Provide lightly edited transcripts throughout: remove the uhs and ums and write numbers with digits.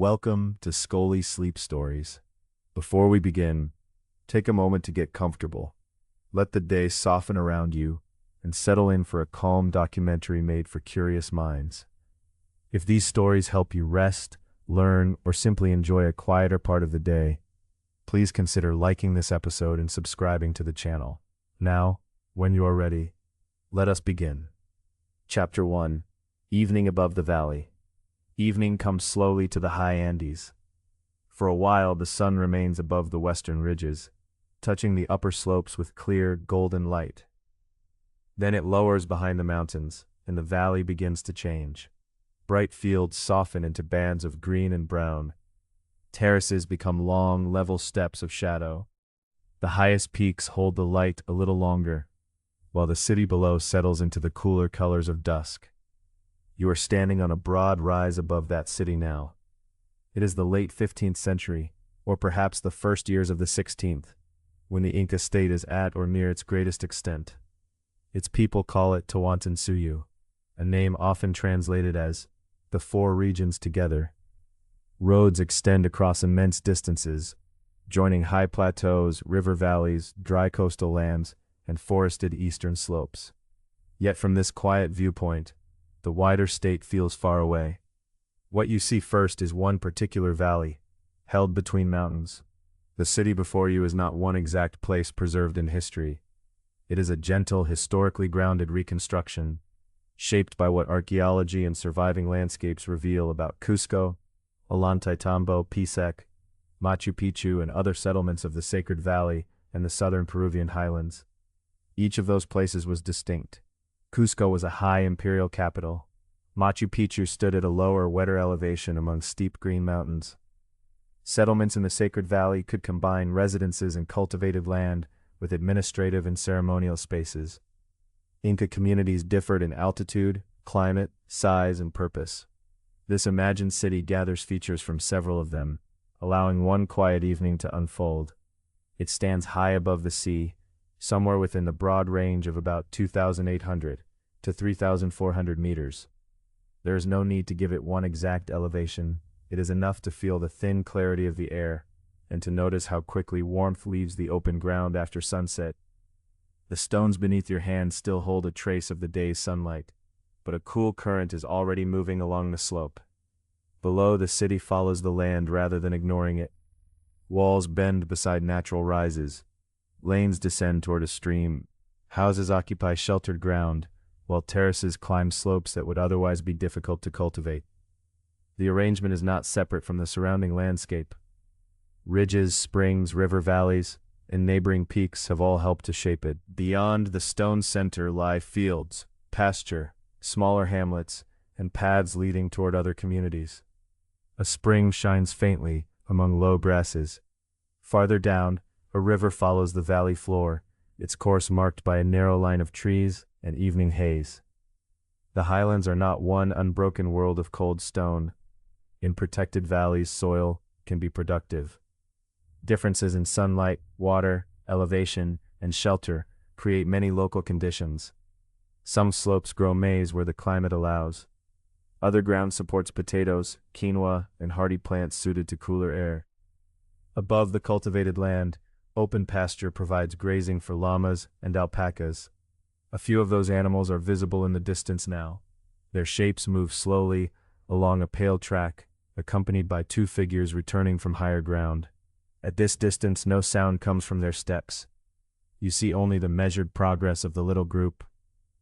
Welcome to Scoli Sleep Stories. Before we begin, take a moment to get comfortable. Let the day soften around you and settle in for a calm documentary made for curious minds. If these stories help you rest, learn, or simply enjoy a quieter part of the day, please consider liking this episode and subscribing to the channel. Now, when you are ready, let us begin. Chapter 1: Evening Above the Valley. Evening comes slowly to the high Andes. For a while the sun remains above the western ridges, touching the upper slopes with clear, golden light. Then it lowers behind the mountains, and the valley begins to change. Bright fields soften into bands of green and brown. Terraces become long, level steps of shadow. The highest peaks hold the light a little longer, while the city below settles into the cooler colors of dusk. You are standing on a broad rise above that city now. It is the late 15th century, or perhaps the first years of the 16th, when the Inca state is at or near its greatest extent. Its people call it Tawantinsuyu, a name often translated as the four regions together. Roads extend across immense distances, joining high plateaus, river valleys, dry coastal lands, and forested eastern slopes. Yet from this quiet viewpoint, the wider state feels far away. What you see first is one particular valley, held between mountains. The city before you is not one exact place preserved in history. It is a gentle, historically grounded reconstruction, shaped by what archaeology and surviving landscapes reveal about Cusco, Ollantaytambo, Pisac, Machu Picchu, and other settlements of the Sacred Valley and the southern Peruvian highlands. Each of those places was distinct. Cusco was a high imperial capital. Machu Picchu stood at a lower, wetter elevation among steep green mountains. Settlements in the Sacred Valley could combine residences and cultivated land with administrative and ceremonial spaces. Inca communities differed in altitude, climate, size, and purpose. This imagined city gathers features from several of them, allowing one quiet evening to unfold. It stands high above the sea, somewhere within the broad range of about 2,800 to 3,400 meters. There is no need to give it one exact elevation. It is enough to feel the thin clarity of the air and to notice how quickly warmth leaves the open ground after sunset. The stones beneath your hand still hold a trace of the day's sunlight, but a cool current is already moving along the slope. Below, the city follows the land rather than ignoring it. Walls bend beside natural rises. Lanes descend toward a stream. Houses occupy sheltered ground, while terraces climb slopes that would otherwise be difficult to cultivate. The arrangement is not separate from the surrounding landscape. Ridges, springs, river valleys, and neighboring peaks have all helped to shape it. Beyond the stone center lie fields, pasture, smaller hamlets, and paths leading toward other communities. A spring shines faintly among low grasses. Farther down, a river follows the valley floor, its course marked by a narrow line of trees and evening haze. The highlands are not one unbroken world of cold stone. In protected valleys, soil can be productive. Differences in sunlight, water, elevation, and shelter create many local conditions. Some slopes grow maize where the climate allows. Other ground supports potatoes, quinoa, and hardy plants suited to cooler air. Above the cultivated land, open pasture provides grazing for llamas and alpacas. A few of those animals are visible in the distance now. Their shapes move slowly along a pale track, accompanied by two figures returning from higher ground. At this distance, no sound comes from their steps. You see only the measured progress of the little group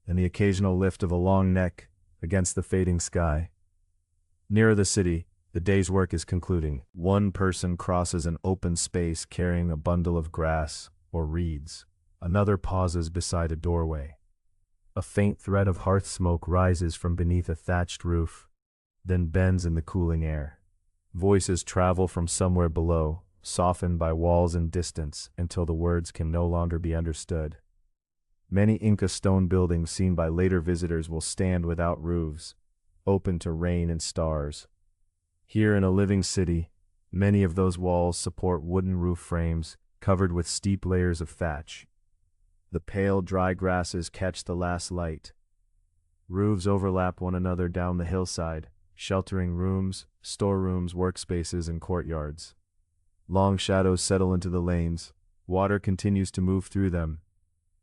and the occasional lift of a long neck against the fading sky. Nearer the city, the day's work is concluding. One person crosses an open space carrying a bundle of grass or reeds. Another pauses beside a doorway. A faint thread of hearth smoke rises from beneath a thatched roof, then bends in the cooling air. Voices travel from somewhere below, softened by walls and distance until the words can no longer be understood. Many Inca stone buildings seen by later visitors will stand without roofs, open to rain and stars. Here in a living city, many of those walls support wooden roof frames covered with steep layers of thatch. The pale, dry grasses catch the last light. Roofs overlap one another down the hillside, sheltering rooms, storerooms, workspaces, and courtyards. Long shadows settle into the lanes. Water continues to move through them.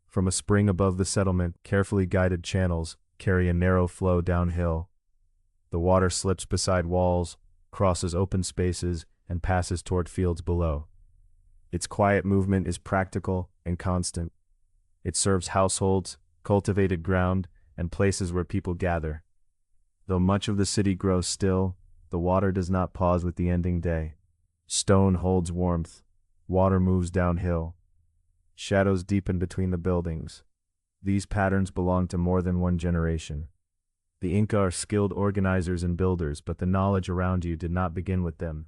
From a spring above the settlement, carefully guided channels carry a narrow flow downhill. The water slips beside walls, crosses open spaces, and passes toward fields below. Its quiet movement is practical and constant. It serves households, cultivated ground, and places where people gather. Though much of the city grows still, the water does not pause with the ending day. Stone holds warmth. Water moves downhill. Shadows deepen between the buildings. These patterns belong to more than one generation. The Inca are skilled organizers and builders, but the knowledge around you did not begin with them.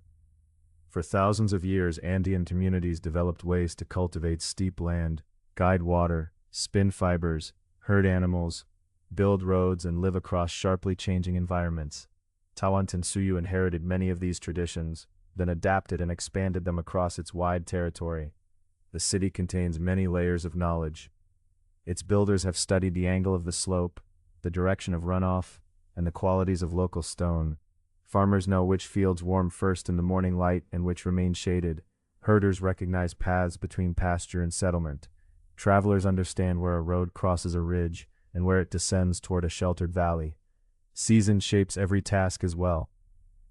For thousands of years, Andean communities developed ways to cultivate steep land, guide water, spin fibers, herd animals, build roads, and live across sharply changing environments. Tawantinsuyu inherited many of these traditions, then adapted and expanded them across its wide territory. The city contains many layers of knowledge. Its builders have studied the angle of the slope, the direction of runoff, and the qualities of local stone. Farmers know which fields warm first in the morning light and which remain shaded. Herders recognize paths between pasture and settlement. Travelers understand where a road crosses a ridge and where it descends toward a sheltered valley. Season shapes every task as well.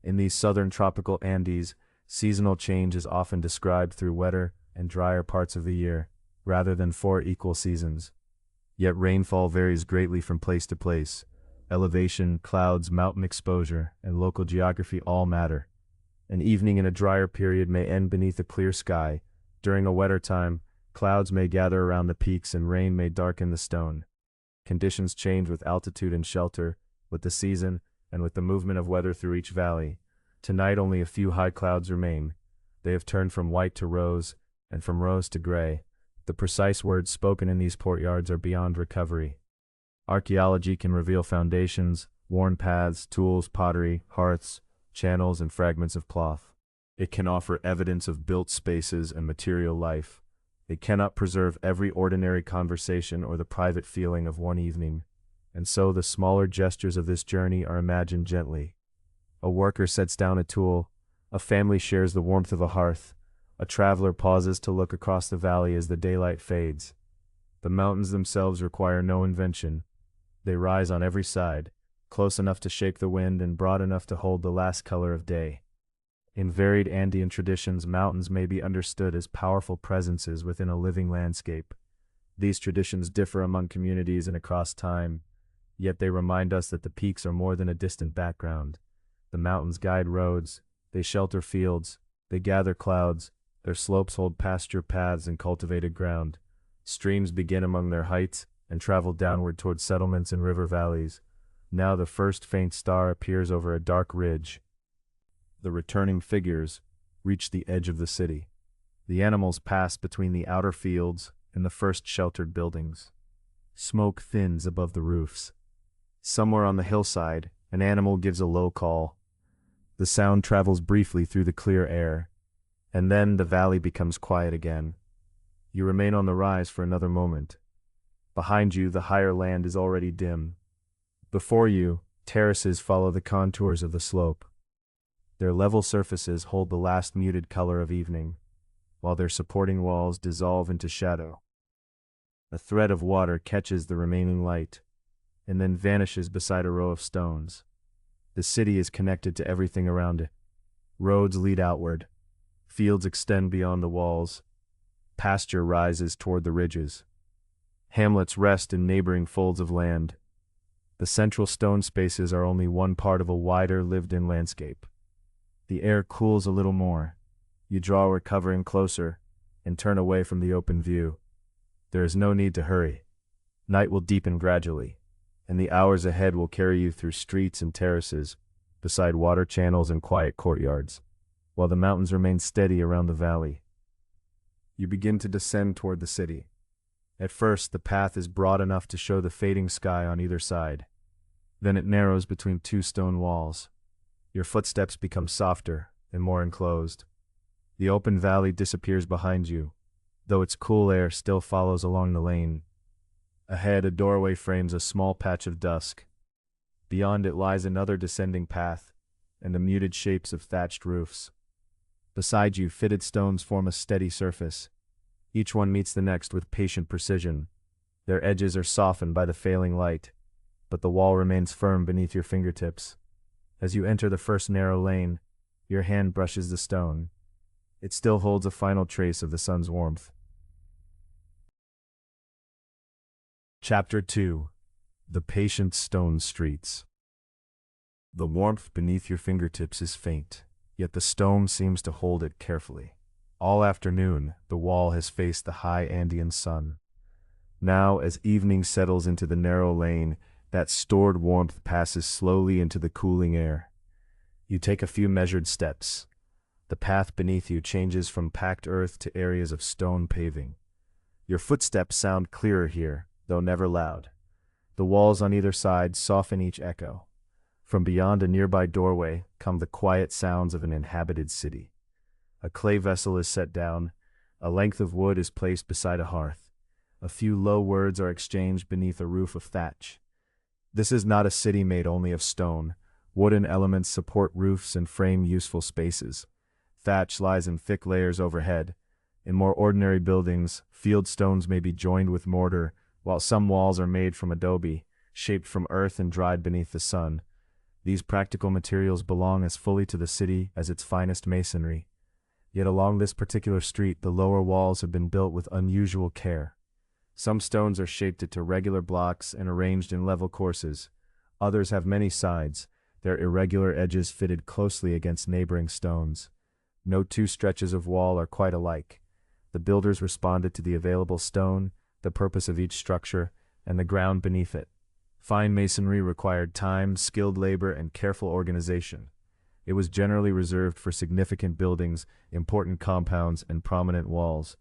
In these southern tropical Andes, seasonal change is often described through wetter and drier parts of the year, rather than 4 equal seasons. Yet rainfall varies greatly from place to place. Elevation, clouds, mountain exposure, and local geography all matter. An evening in a drier period may end beneath a clear sky. During a wetter time, clouds may gather around the peaks and rain may darken the stone. Conditions change with altitude and shelter, with the season, and with the movement of weather through each valley. Tonight only a few high clouds remain. They have turned from white to rose, and from rose to gray. The precise words spoken in these courtyards are beyond recovery. Archaeology can reveal foundations, worn paths, tools, pottery, hearths, channels, and fragments of cloth. It can offer evidence of built spaces and material life. It cannot preserve every ordinary conversation or the private feeling of one evening, and so the smaller gestures of this journey are imagined gently. A worker sets down a tool, a family shares the warmth of a hearth, a traveler pauses to look across the valley as the daylight fades. The mountains themselves require no invention. They rise on every side, close enough to shake the wind and broad enough to hold the last color of day. In varied Andean traditions, mountains may be understood as powerful presences within a living landscape. These traditions differ among communities and across time, yet they remind us that the peaks are more than a distant background. The mountains guide roads, they shelter fields, they gather clouds, their slopes hold pasture paths and cultivated ground. Streams begin among their heights and travel downward toward settlements and river valleys. Now the first faint star appears over a dark ridge. The returning figures reach the edge of the city. The animals pass between the outer fields and the first sheltered buildings. Smoke thins above the roofs. Somewhere on the hillside, an animal gives a low call. The sound travels briefly through the clear air, and then the valley becomes quiet again. You remain on the rise for another moment. Behind you, the higher land is already dim. Before you, terraces follow the contours of the slope. Their level surfaces hold the last muted color of evening, while their supporting walls dissolve into shadow. A thread of water catches the remaining light, and then vanishes beside a row of stones. The city is connected to everything around it. Roads lead outward. Fields extend beyond the walls. Pasture rises toward the ridges. Hamlets rest in neighboring folds of land. The central stone spaces are only one part of a wider, lived-in landscape. The air cools a little more. You draw a recovering closer and turn away from the open view. There is no need to hurry. Night will deepen gradually, and the hours ahead will carry you through streets and terraces, beside water channels and quiet courtyards, while the mountains remain steady around the valley. You begin to descend toward the city. At first, the path is broad enough to show the fading sky on either side. Then it narrows between 2 stone walls. Your footsteps become softer and more enclosed. The open valley disappears behind you, though its cool air still follows along the lane. Ahead, a doorway frames a small patch of dusk. Beyond it lies another descending path, and the muted shapes of thatched roofs. Beside you, fitted stones form a steady surface. Each one meets the next with patient precision. Their edges are softened by the failing light, but the wall remains firm beneath your fingertips. As you enter the first narrow lane, your hand brushes the stone. It still holds a final trace of the sun's warmth. Chapter 2. The Patient Stone Streets. The warmth beneath your fingertips is faint, yet the stone seems to hold it carefully. All afternoon, the wall has faced the high Andean sun. Now, as evening settles into the narrow lane, that stored warmth passes slowly into the cooling air. You take a few measured steps. The path beneath you changes from packed earth to areas of stone paving. Your footsteps sound clearer here, though never loud. The walls on either side soften each echo. From beyond a nearby doorway come the quiet sounds of an inhabited city. A clay vessel is set down. A length of wood is placed beside a hearth. A few low words are exchanged beneath a roof of thatch. This is not a city made only of stone. Wooden elements support roofs and frame useful spaces. Thatch lies in thick layers overhead. In more ordinary buildings, field stones may be joined with mortar, while some walls are made from adobe, shaped from earth and dried beneath the sun. These practical materials belong as fully to the city as its finest masonry. Yet along this particular street, the lower walls have been built with unusual care. Some stones are shaped into regular blocks and arranged in level courses. Others have many sides, their irregular edges fitted closely against neighboring stones. No two stretches of wall are quite alike. The builders responded to the available stone, the purpose of each structure, and the ground beneath it. Fine masonry required time, skilled labor, and careful organization. It was generally reserved for significant buildings, important compounds, and prominent walls.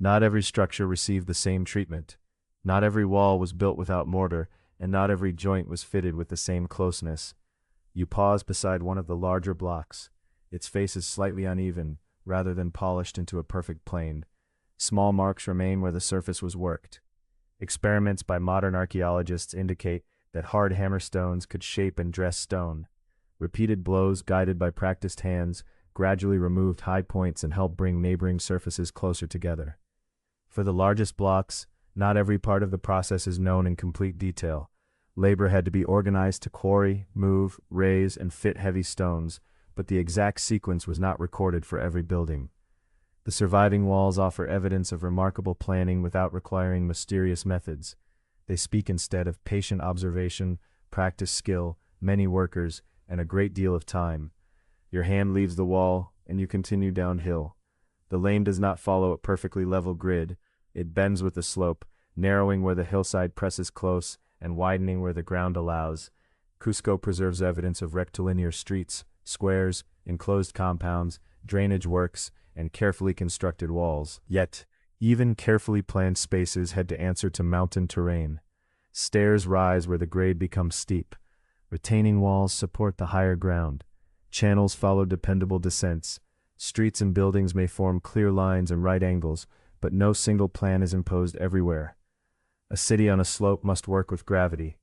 Not every structure received the same treatment. Not every wall was built without mortar, and not every joint was fitted with the same closeness. You pause beside one of the larger blocks. Its face is slightly uneven, rather than polished into a perfect plane. Small marks remain where the surface was worked. Experiments by modern archaeologists indicate that hard hammerstones could shape and dress stone. Repeated blows, guided by practiced hands, gradually removed high points and helped bring neighboring surfaces closer together. For the largest blocks, not every part of the process is known in complete detail. Labor had to be organized to quarry, move, raise, and fit heavy stones, but the exact sequence was not recorded for every building. The surviving walls offer evidence of remarkable planning without requiring mysterious methods. They speak instead of patient observation, practiced skill, many workers, and a great deal of time. Your hand leaves the wall, and you continue downhill. The lane does not follow a perfectly level grid. It bends with the slope, narrowing where the hillside presses close and widening where the ground allows. Cusco preserves evidence of rectilinear streets, squares, enclosed compounds, drainage works, and carefully constructed walls. Yet, even carefully planned spaces had to answer to mountain terrain. Stairs rise where the grade becomes steep. Retaining walls support the higher ground. Channels follow dependable descents. Streets and buildings may form clear lines and right angles, but no single plan is imposed everywhere. A city on a slope must work with gravity.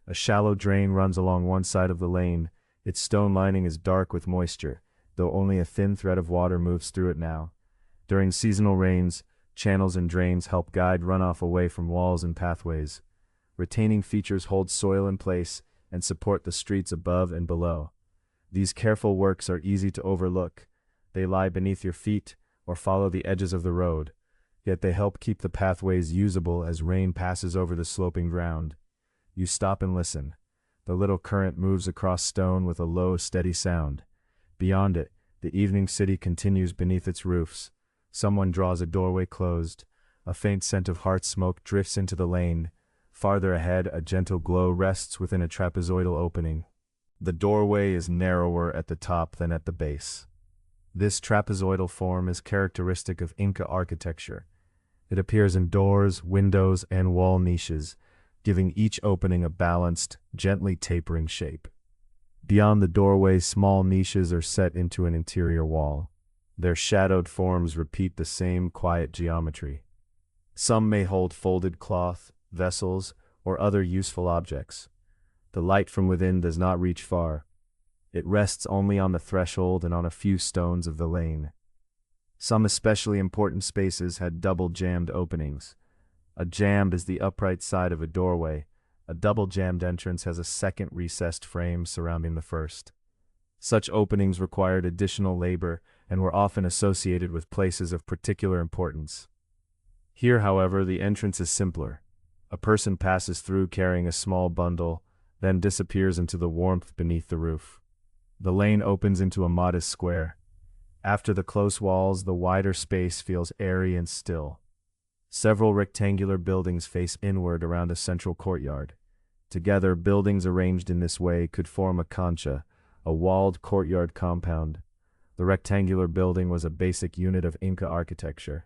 A shallow drain runs along one side of the lane. Its stone lining is dark with moisture, though only a thin thread of water moves through it now. During seasonal rains, channels and drains help guide runoff away from walls and pathways. Retaining features hold soil in place and support the streets above and below. These careful works are easy to overlook. They lie beneath your feet or follow the edges of the road, yet they help keep the pathways usable as rain passes over the sloping ground. You stop and listen. The little current moves across stone with a low, steady sound. Beyond it, the evening city continues beneath its roofs. Someone draws a doorway closed. A faint scent of hearth smoke drifts into the lane. Farther ahead, a gentle glow rests within a trapezoidal opening. The doorway is narrower at the top than at the base. This trapezoidal form is characteristic of Inca architecture. It appears in doors, windows, and wall niches, giving each opening a balanced, gently tapering shape. Beyond the doorway, small niches are set into an interior wall. Their shadowed forms repeat the same quiet geometry. Some may hold folded cloth, vessels, or other useful objects. The light from within does not reach far. It rests only on the threshold and on a few stones of the lane. Some especially important spaces had double-jammed openings. A jamb is the upright side of a doorway. A double-jammed entrance has a second recessed frame surrounding the first. Such openings required additional labor and were often associated with places of particular importance. Here, however, the entrance is simpler. A person passes through carrying a small bundle, then disappears into the warmth beneath the roof. The lane opens into a modest square. After the close walls, the wider space feels airy and still. Several rectangular buildings face inward around a central courtyard. Together, buildings arranged in this way could form a concha, a walled courtyard compound. The rectangular building was a basic unit of Inca architecture.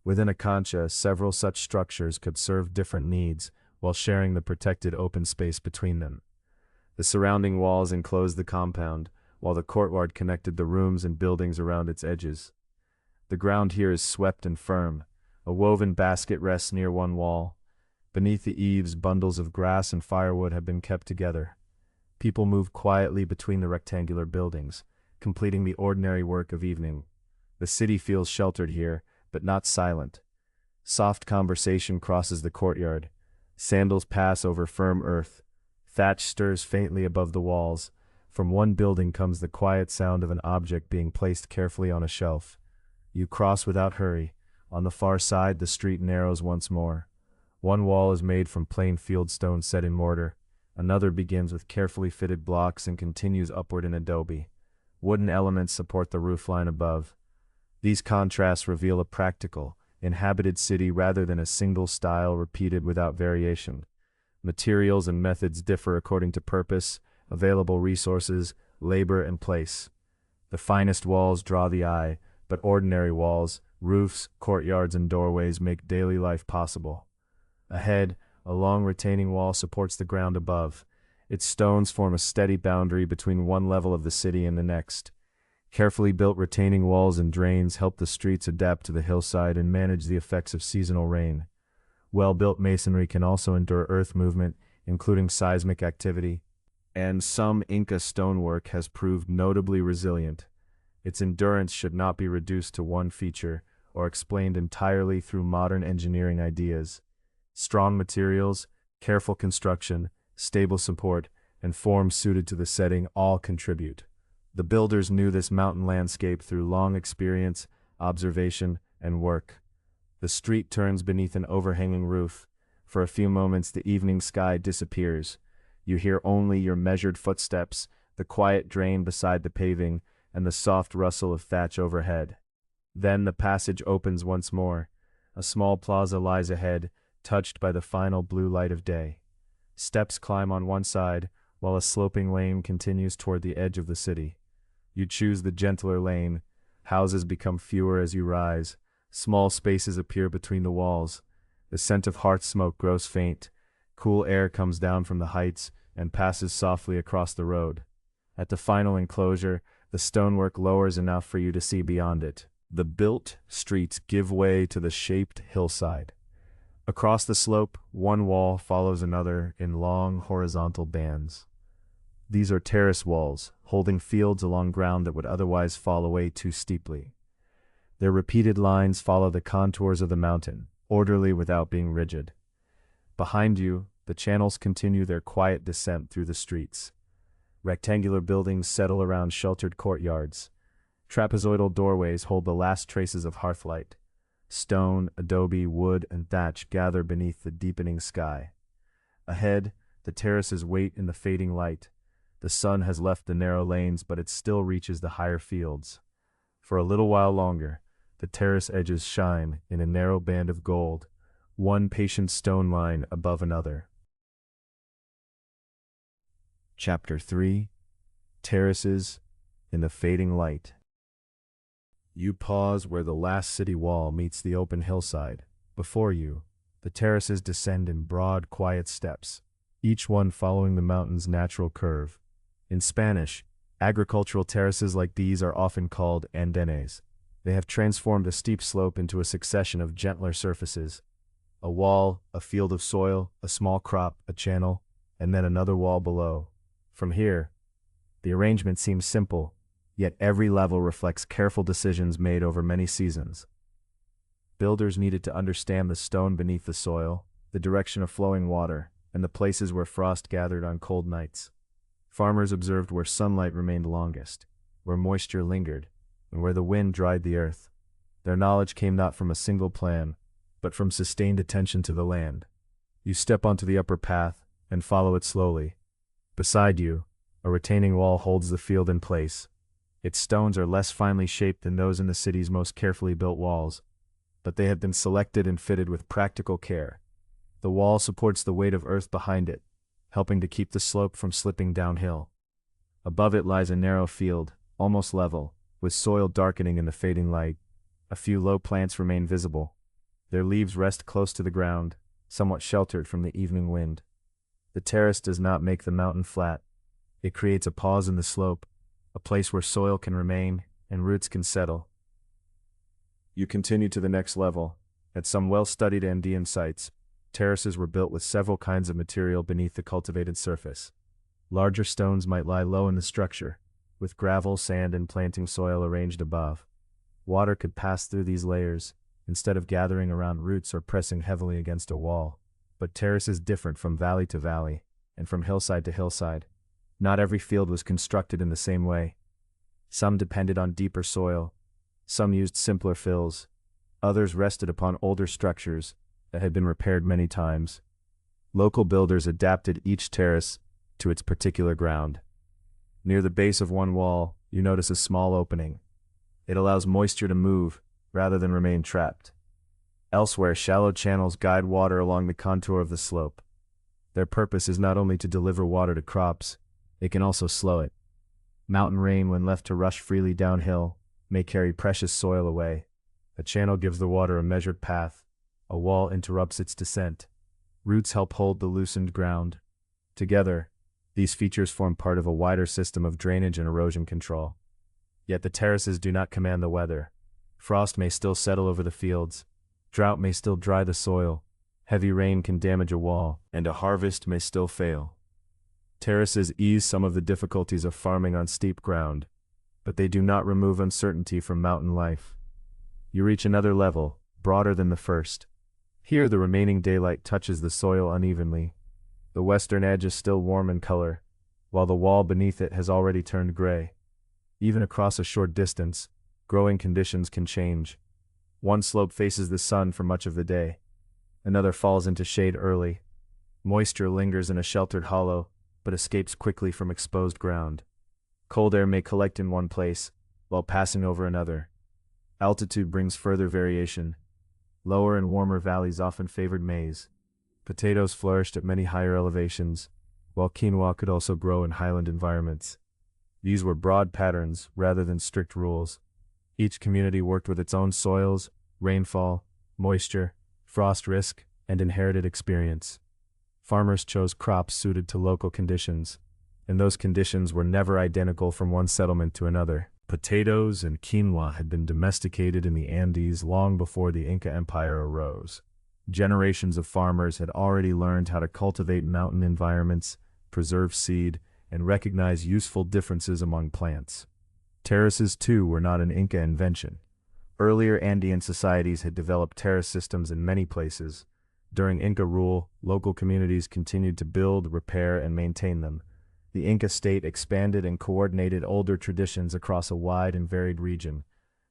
Within a concha, several such structures could serve different needs while sharing the protected open space between them. The surrounding walls enclosed the compound, while the courtyard connected the rooms and buildings around its edges. The ground here is swept and firm. A woven basket rests near one wall. Beneath the eaves, bundles of grass and firewood have been kept together. People move quietly between the rectangular buildings, completing the ordinary work of evening. The city feels sheltered here, but not silent. Soft conversation crosses the courtyard. Sandals pass over firm earth. Thatch stirs faintly above the walls. From one building comes the quiet sound of an object being placed carefully on a shelf. You cross without hurry. On the far side, the street narrows once more. One wall is made from plain field stone set in mortar. Another begins with carefully fitted blocks and continues upward in adobe. Wooden elements support the roofline above. These contrasts reveal a practical, inhabited city rather than a single style repeated without variation. Materials and methods differ according to purpose, available resources, labor, and place. The finest walls draw the eye, but ordinary walls, roofs, courtyards, and doorways make daily life possible. Ahead, a long retaining wall supports the ground above. Its stones form a steady boundary between one level of the city and the next. Carefully built retaining walls and drains help the streets adapt to the hillside and manage the effects of seasonal rain. Well-built masonry can also endure earth movement, including seismic activity, and some Inca stonework has proved notably resilient. Its endurance should not be reduced to one feature or explained entirely through modern engineering ideas. Strong materials, careful construction, stable support, and forms suited to the setting all contribute. The builders knew this mountain landscape through long experience, observation, and work. The street turns beneath an overhanging roof. For a few moments the evening sky disappears. You hear only your measured footsteps, the quiet drain beside the paving, and the soft rustle of thatch overhead. Then the passage opens once more. A small plaza lies ahead, touched by the final blue light of day. Steps climb on one side, while a sloping lane continues toward the edge of the city. You choose the gentler lane. Houses become fewer as you rise. Small spaces appear between the walls. The scent of hearth smoke grows faint. Cool air comes down from the heights and passes softly across the road. At the final enclosure, the stonework lowers enough for you to see beyond it. The built streets give way to the shaped hillside. Across the slope, one wall follows another in long horizontal bands. These are terrace walls, holding fields along ground that would otherwise fall away too steeply. Their repeated lines follow the contours of the mountain, orderly without being rigid. Behind you, the channels continue their quiet descent through the streets. Rectangular buildings settle around sheltered courtyards. Trapezoidal doorways hold the last traces of hearthlight. Stone, adobe, wood, and thatch gather beneath the deepening sky. Ahead, the terraces wait in the fading light. The sun has left the narrow lanes, but it still reaches the higher fields. For a little while longer, the terrace edges shine in a narrow band of gold, one patient stone line above another. Chapter 3: Terraces in the Fading Light. You pause where the last city wall meets the open hillside. Before you, the terraces descend in broad, quiet steps, each one following the mountain's natural curve. In Spanish, agricultural terraces like these are often called andenes. They have transformed a steep slope into a succession of gentler surfaces. A wall, a field of soil, a small crop, a channel, and then another wall below. From here, the arrangement seems simple, yet every level reflects careful decisions made over many seasons. Builders needed to understand the stone beneath the soil, the direction of flowing water, and the places where frost gathered on cold nights. Farmers observed where sunlight remained longest, where moisture lingered, and where the wind dried the earth. Their knowledge came not from a single plan, but from sustained attention to the land. You step onto the upper path and follow it slowly. Beside you, a retaining wall holds the field in place. Its stones are less finely shaped than those in the city's most carefully built walls, but they have been selected and fitted with practical care. The wall supports the weight of earth behind it, helping to keep the slope from slipping downhill. Above it lies a narrow field, almost level, with soil darkening in the fading light. A few low plants remain visible. Their leaves rest close to the ground, somewhat sheltered from the evening wind. The terrace does not make the mountain flat. It creates a pause in the slope, a place where soil can remain and roots can settle. You continue to the next level. At some well-studied Andean sites, terraces were built with several kinds of material beneath the cultivated surface. Larger stones might lie low in the structure, with gravel, sand, and planting soil arranged above. Water could pass through these layers, instead of gathering around roots or pressing heavily against a wall. But terraces differed from valley to valley, and from hillside to hillside. Not every field was constructed in the same way. Some depended on deeper soil, some used simpler fills, others rested upon older structures that had been repaired many times. Local builders adapted each terrace to its particular ground. Near the base of one wall, you notice a small opening. It allows moisture to move rather than remain trapped. Elsewhere, shallow channels guide water along the contour of the slope. Their purpose is not only to deliver water to crops, it can also slow it. Mountain rain, when left to rush freely downhill, may carry precious soil away. A channel gives the water a measured path. A wall interrupts its descent. Roots help hold the loosened ground. Together, these features form part of a wider system of drainage and erosion control. Yet the terraces do not command the weather. Frost may still settle over the fields. Drought may still dry the soil. Heavy rain can damage a wall, and a harvest may still fail. Terraces ease some of the difficulties of farming on steep ground, but they do not remove uncertainty from mountain life. You reach another level, broader than the first. Here the remaining daylight touches the soil unevenly. The western edge is still warm in color, while the wall beneath it has already turned gray. Even across a short distance, growing conditions can change. One slope faces the sun for much of the day. Another falls into shade early. Moisture lingers in a sheltered hollow, but escapes quickly from exposed ground. Cold air may collect in one place, while passing over another. Altitude brings further variation. Lower and warmer valleys often favored maize. Potatoes flourished at many higher elevations, while quinoa could also grow in highland environments. These were broad patterns rather than strict rules. Each community worked with its own soils, rainfall, moisture, frost risk, and inherited experience. Farmers chose crops suited to local conditions, and those conditions were never identical from one settlement to another. Potatoes and quinoa had been domesticated in the Andes long before the Inca Empire arose. Generations of farmers had already learned how to cultivate mountain environments, preserve seed, and recognize useful differences among plants. Terraces, too, were not an Inca invention. Earlier Andean societies had developed terrace systems in many places. During Inca rule, local communities continued to build, repair, and maintain them. The Inca state expanded and coordinated older traditions across a wide and varied region.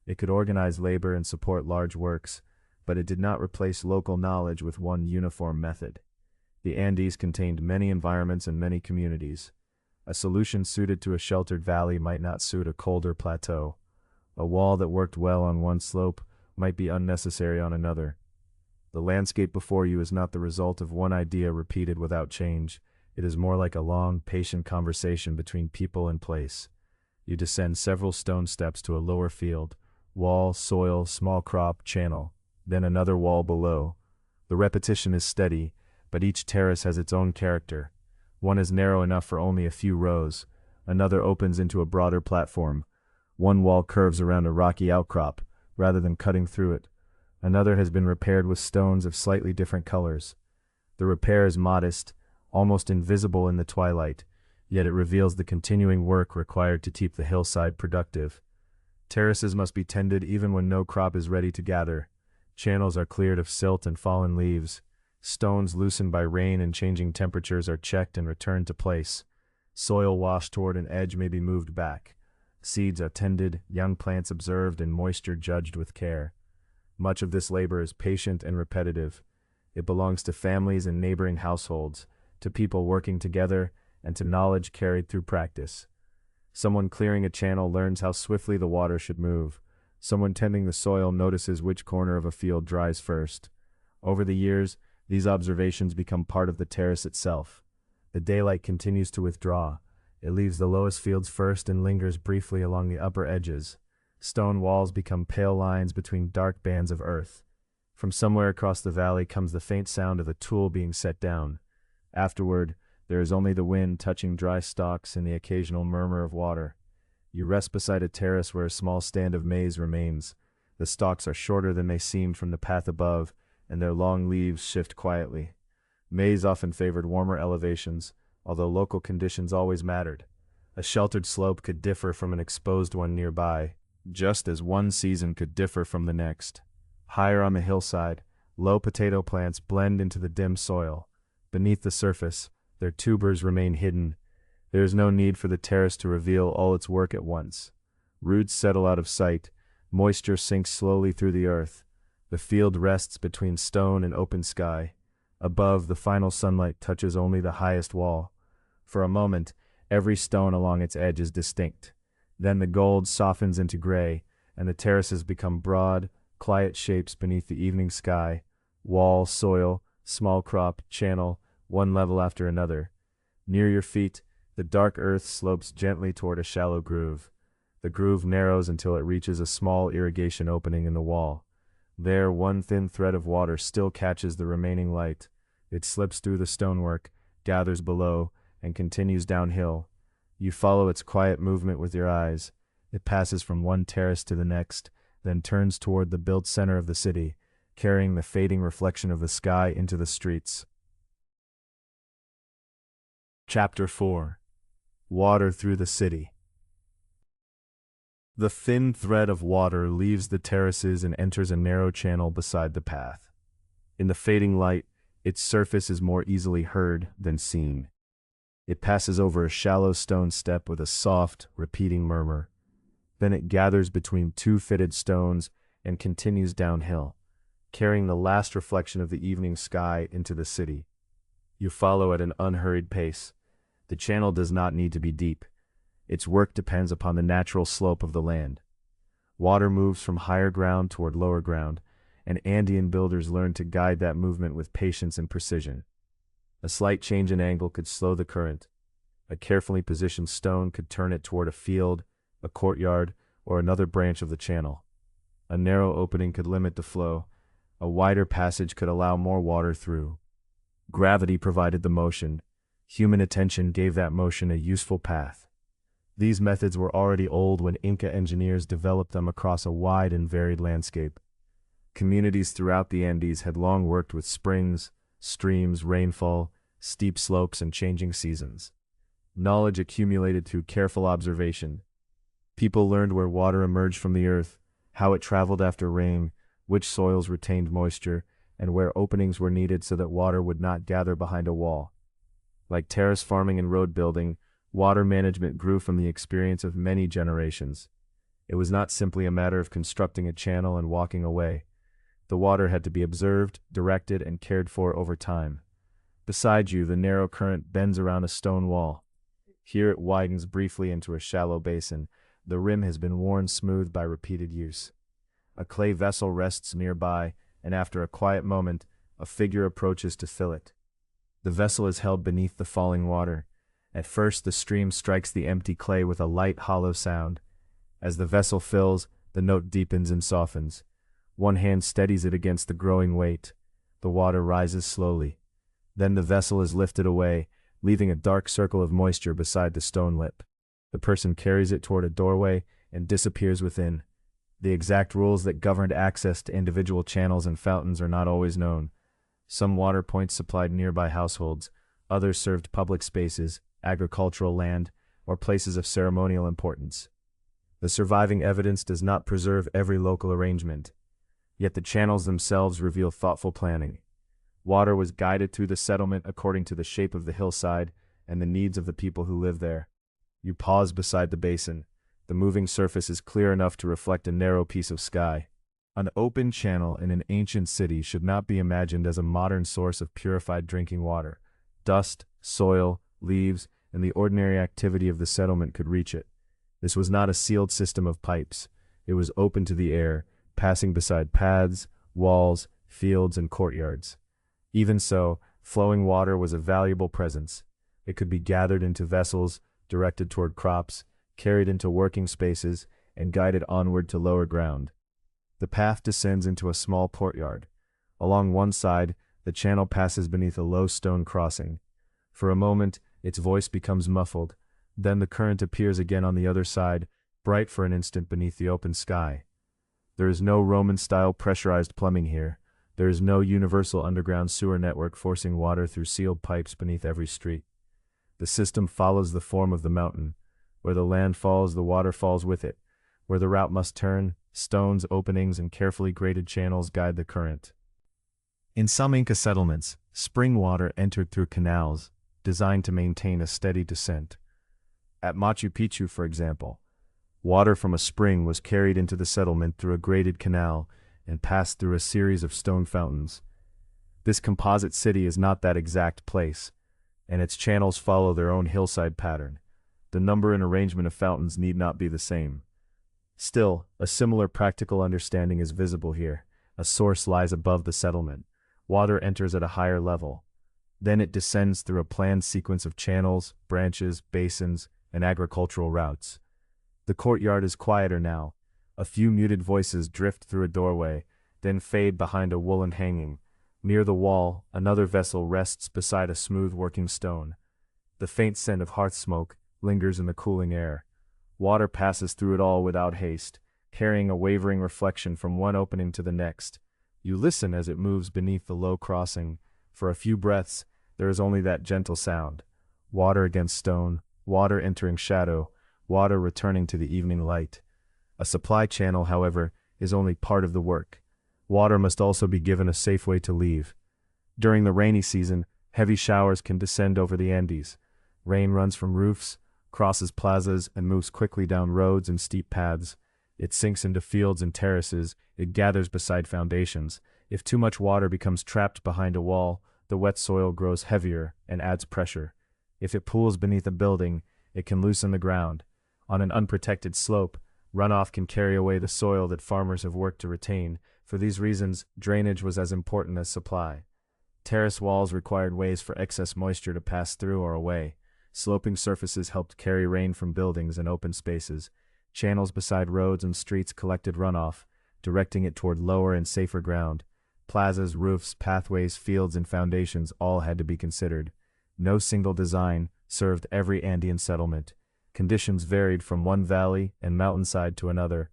It could organize labor and support large works, but it did not replace local knowledge with one uniform method. The Andes contained many environments and many communities. A solution suited to a sheltered valley might not suit a colder plateau. A wall that worked well on one slope might be unnecessary on another. The landscape before you is not the result of one idea repeated without change. It is more like a long, patient conversation between people and place. You descend several stone steps to a lower field, wall, soil, small crop, channel, then another wall below. The repetition is steady, but each terrace has its own character. One is narrow enough for only a few rows. Another opens into a broader platform. One wall curves around a rocky outcrop, rather than cutting through it. Another has been repaired with stones of slightly different colors. The repair is modest, almost invisible in the twilight, yet it reveals the continuing work required to keep the hillside productive. Terraces must be tended even when no crop is ready to gather. Channels are cleared of silt and fallen leaves. Stones loosened by rain and changing temperatures are checked and returned to place. Soil washed toward an edge may be moved back. Seeds are tended, young plants observed, and moisture judged with care. Much of this labor is patient and repetitive. It belongs to families and neighboring households, to people working together, and to knowledge carried through practice. Someone clearing a channel learns how swiftly the water should move. Someone tending the soil notices which corner of a field dries first. Over the years, these observations become part of the terrace itself. The daylight continues to withdraw. It leaves the lowest fields first and lingers briefly along the upper edges. Stone walls become pale lines between dark bands of earth. From somewhere across the valley comes the faint sound of a tool being set down. Afterward, there is only the wind touching dry stalks and the occasional murmur of water. You rest beside a terrace where a small stand of maize remains. The stalks are shorter than they seemed from the path above, and their long leaves shift quietly. Maize often favored warmer elevations, although local conditions always mattered. A sheltered slope could differ from an exposed one nearby, just as one season could differ from the next. Higher on the hillside, low potato plants blend into the dim soil. Beneath the surface, their tubers remain hidden. There is no need for the terrace to reveal all its work at once. Roots settle out of sight. Moisture sinks slowly through the earth. The field rests between stone and open sky. Above, the final sunlight touches only the highest wall. For a moment, every stone along its edge is distinct. Then the gold softens into gray, and the terraces become broad, quiet shapes beneath the evening sky. Wall, soil, small crop, channel, one level after another. Near your feet, the dark earth slopes gently toward a shallow groove. The groove narrows until it reaches a small irrigation opening in the wall. There, one thin thread of water still catches the remaining light. It slips through the stonework, gathers below, and continues downhill. You follow its quiet movement with your eyes. It passes from one terrace to the next, then turns toward the built center of the city, carrying the fading reflection of the sky into the streets. Chapter 4. Water through the city. The thin thread of water leaves the terraces and enters a narrow channel beside the path. In the fading light, its surface is more easily heard than seen. It passes over a shallow stone step with a soft, repeating murmur. Then it gathers between two fitted stones and continues downhill, carrying the last reflection of the evening sky into the city. You follow at an unhurried pace. The channel does not need to be deep. Its work depends upon the natural slope of the land. Water moves from higher ground toward lower ground, and Andean builders learn to guide that movement with patience and precision. A slight change in angle could slow the current. A carefully positioned stone could turn it toward a field, a courtyard, or another branch of the channel. A narrow opening could limit the flow. A wider passage could allow more water through. Gravity provided the motion. Human attention gave that motion a useful path. These methods were already old when Inca engineers developed them across a wide and varied landscape. Communities throughout the Andes had long worked with springs, streams, rainfall, steep slopes, and changing seasons. Knowledge accumulated through careful observation. People learned where water emerged from the earth, how it traveled after rain, which soils retained moisture, and where openings were needed so that water would not gather behind a wall. Like terrace farming and road building, water management grew from the experience of many generations. It was not simply a matter of constructing a channel and walking away. The water had to be observed, directed, and cared for over time. Beside you, the narrow current bends around a stone wall. Here it widens briefly into a shallow basin. The rim has been worn smooth by repeated use. A clay vessel rests nearby, and after a quiet moment, a figure approaches to fill it. The vessel is held beneath the falling water. At first, the stream strikes the empty clay with a light, hollow sound. As the vessel fills, the note deepens and softens. One hand steadies it against the growing weight. The water rises slowly. Then the vessel is lifted away, leaving a dark circle of moisture beside the stone lip. The person carries it toward a doorway and disappears within. The exact rules that governed access to individual channels and fountains are not always known. Some water points supplied nearby households. Others served public spaces, agricultural land, or places of ceremonial importance. The surviving evidence does not preserve every local arrangement, yet the channels themselves reveal thoughtful planning. Water was guided through the settlement according to the shape of the hillside and the needs of the people who live there. You pause beside the basin. The moving surface is clear enough to reflect a narrow piece of sky. An open channel in an ancient city should not be imagined as a modern source of purified drinking water. Dust, soil, leaves, and the ordinary activity of the settlement could reach it. This was not a sealed system of pipes. It was open to the air, passing beside paths, walls, fields, and courtyards. Even so, flowing water was a valuable presence. It could be gathered into vessels, directed toward crops, carried into working spaces, and guided onward to lower ground. The path descends into a small courtyard. Along one side, the channel passes beneath a low stone crossing. For a moment, its voice becomes muffled. Then the current appears again on the other side, bright for an instant beneath the open sky. There is no Roman-style pressurized plumbing here. There is no universal underground sewer network forcing water through sealed pipes beneath every street. The system follows the form of the mountain. Where the land falls, the water falls with it. Where the route must turn, stones, openings, and carefully graded channels guide the current. In some Inca settlements, spring water entered through canals, designed to maintain a steady descent. At Machu Picchu, for example, water from a spring was carried into the settlement through a graded canal and passed through a series of stone fountains. This composite city is not that exact place, and its channels follow their own hillside pattern. The number and arrangement of fountains need not be the same. Still, a similar practical understanding is visible here. A source lies above the settlement. Water enters at a higher level. Then it descends through a planned sequence of channels, branches, basins, and agricultural routes. The courtyard is quieter now. A few muted voices drift through a doorway, then fade behind a woolen hanging. Near the wall, another vessel rests beside a smooth working stone. The faint scent of hearth smoke lingers in the cooling air. Water passes through it all without haste, carrying a wavering reflection from one opening to the next. You listen as it moves beneath the low crossing. For a few breaths, there is only that gentle sound. Water against stone, water entering shadow, water returning to the evening light. A supply channel, however, is only part of the work. Water must also be given a safe way to leave. During the rainy season, heavy showers can descend over the Andes. Rain runs from roofs, crosses plazas, and moves quickly down roads and steep paths. It sinks into fields and terraces. It gathers beside foundations. If too much water becomes trapped behind a wall, the wet soil grows heavier and adds pressure. If it pools beneath a building, it can loosen the ground. On an unprotected slope, runoff can carry away the soil that farmers have worked to retain. For these reasons, drainage was as important as supply. Terrace walls required ways for excess moisture to pass through or away. Sloping surfaces helped carry rain from buildings and open spaces. Channels beside roads and streets collected runoff, directing it toward lower and safer ground. Plazas, roofs, pathways, fields, and foundations all had to be considered. No single design served every Andean settlement. Conditions varied from one valley and mountainside to another.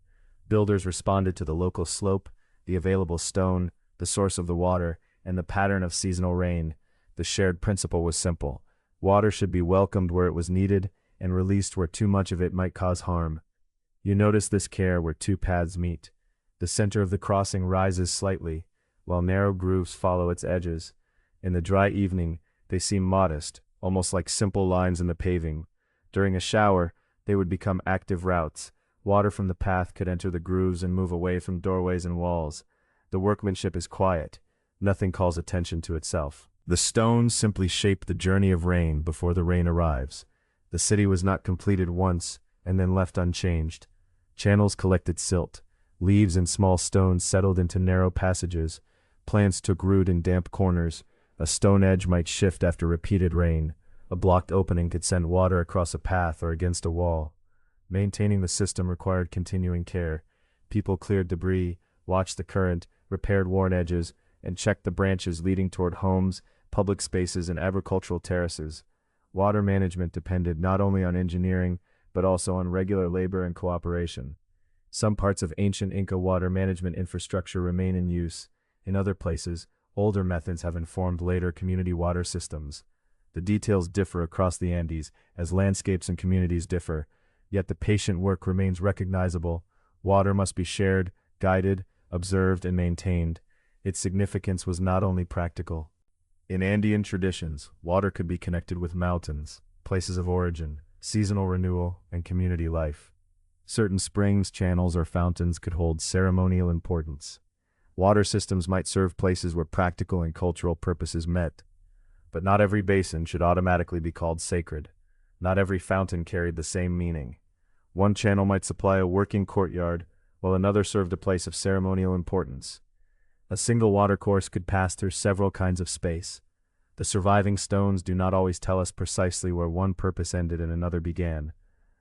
Builders responded to the local slope, the available stone, the source of the water, and the pattern of seasonal rain. The shared principle was simple. Water should be welcomed where it was needed and released where too much of it might cause harm. You notice this care where two paths meet. The center of the crossing rises slightly, while narrow grooves follow its edges. In the dry evening, they seem modest, almost like simple lines in the paving. During a shower, they would become active routes. Water from the path could enter the grooves and move away from doorways and walls. The workmanship is quiet. Nothing calls attention to itself. The stones simply shape the journey of rain before the rain arrives. The city was not completed once and then left unchanged. Channels collected silt. Leaves and small stones settled into narrow passages. Plants took root in damp corners. A stone edge might shift after repeated rain. A blocked opening could send water across a path or against a wall. Maintaining the system required continuing care. People cleared debris, watched the current, repaired worn edges, and checked the branches leading toward homes, public spaces, and agricultural terraces. Water management depended not only on engineering, but also on regular labor and cooperation. Some parts of ancient Inca water management infrastructure remain in use. In other places, older methods have informed later community water systems. The details differ across the Andes, as landscapes and communities differ, yet the patient work remains recognizable. Water must be shared, guided, observed, and maintained. Its significance was not only practical. In Andean traditions, water could be connected with mountains, places of origin, seasonal renewal, and community life. Certain springs, channels, or fountains could hold ceremonial importance. Water systems might serve places where practical and cultural purposes met. But not every basin should automatically be called sacred. Not every fountain carried the same meaning. One channel might supply a working courtyard, while another served a place of ceremonial importance. A single watercourse could pass through several kinds of space. The surviving stones do not always tell us precisely where one purpose ended and another began,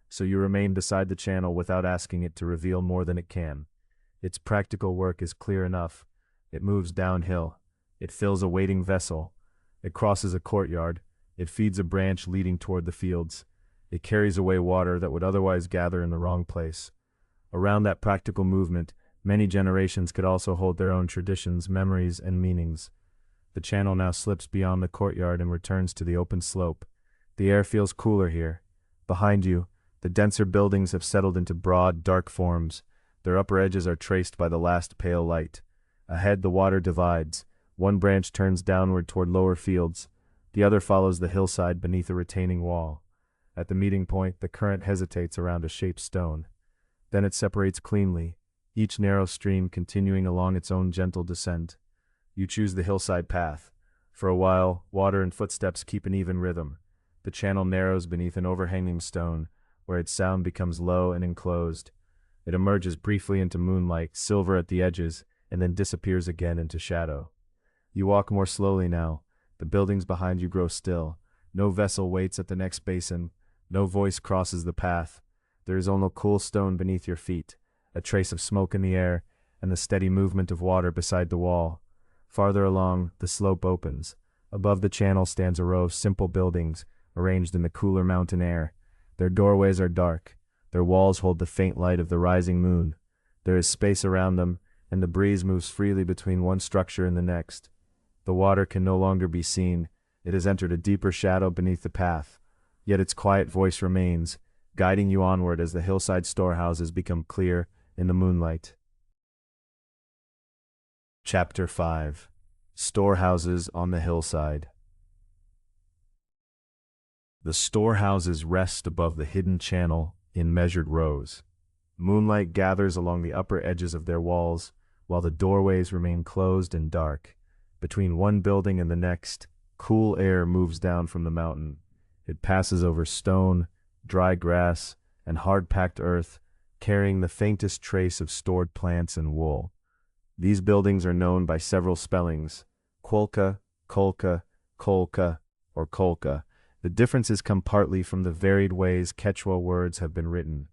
so you remain beside the channel without asking it to reveal more than it can. Its practical work is clear enough. It moves downhill. It fills a waiting vessel. It crosses a courtyard. It feeds a branch leading toward the fields. It carries away water that would otherwise gather in the wrong place. Around that practical movement, many generations could also hold their own traditions, memories, and meanings. The channel now slips beyond the courtyard and returns to the open slope. The air feels cooler here. Behind you, the denser buildings have settled into broad, dark forms. Their upper edges are traced by the last pale light. Ahead, the water divides. One branch turns downward toward lower fields. The other follows the hillside beneath a retaining wall. At the meeting point, the current hesitates around a shaped stone. Then it separates cleanly, each narrow stream continuing along its own gentle descent. You choose the hillside path. For a while, water and footsteps keep an even rhythm. The channel narrows beneath an overhanging stone, where its sound becomes low and enclosed. It emerges briefly into moonlight, silver at the edges, and then disappears again into shadow. You walk more slowly now. The buildings behind you grow still. No vessel waits at the next basin. No voice crosses the path. There is only cool stone beneath your feet, a trace of smoke in the air, and the steady movement of water beside the wall. Farther along, the slope opens. Above the channel stands a row of simple buildings, arranged in the cooler mountain air. Their doorways are dark. Their walls hold the faint light of the rising moon. There is space around them, and the breeze moves freely between one structure and the next. The water can no longer be seen. It has entered a deeper shadow beneath the path. Yet its quiet voice remains, guiding you onward as the hillside storehouses become clear in the moonlight. Chapter 5. Storehouses on the Hillside. The storehouses rest above the hidden channel in measured rows. Moonlight gathers along the upper edges of their walls, while the doorways remain closed and dark. Between one building and the next, cool air moves down from the mountain. It passes over stone, dry grass, and hard-packed earth, carrying the faintest trace of stored plants and wool. These buildings are known by several spellings: Quolca, Colca, Colca, or Colca. The differences come partly from the varied ways Quechua words have been written.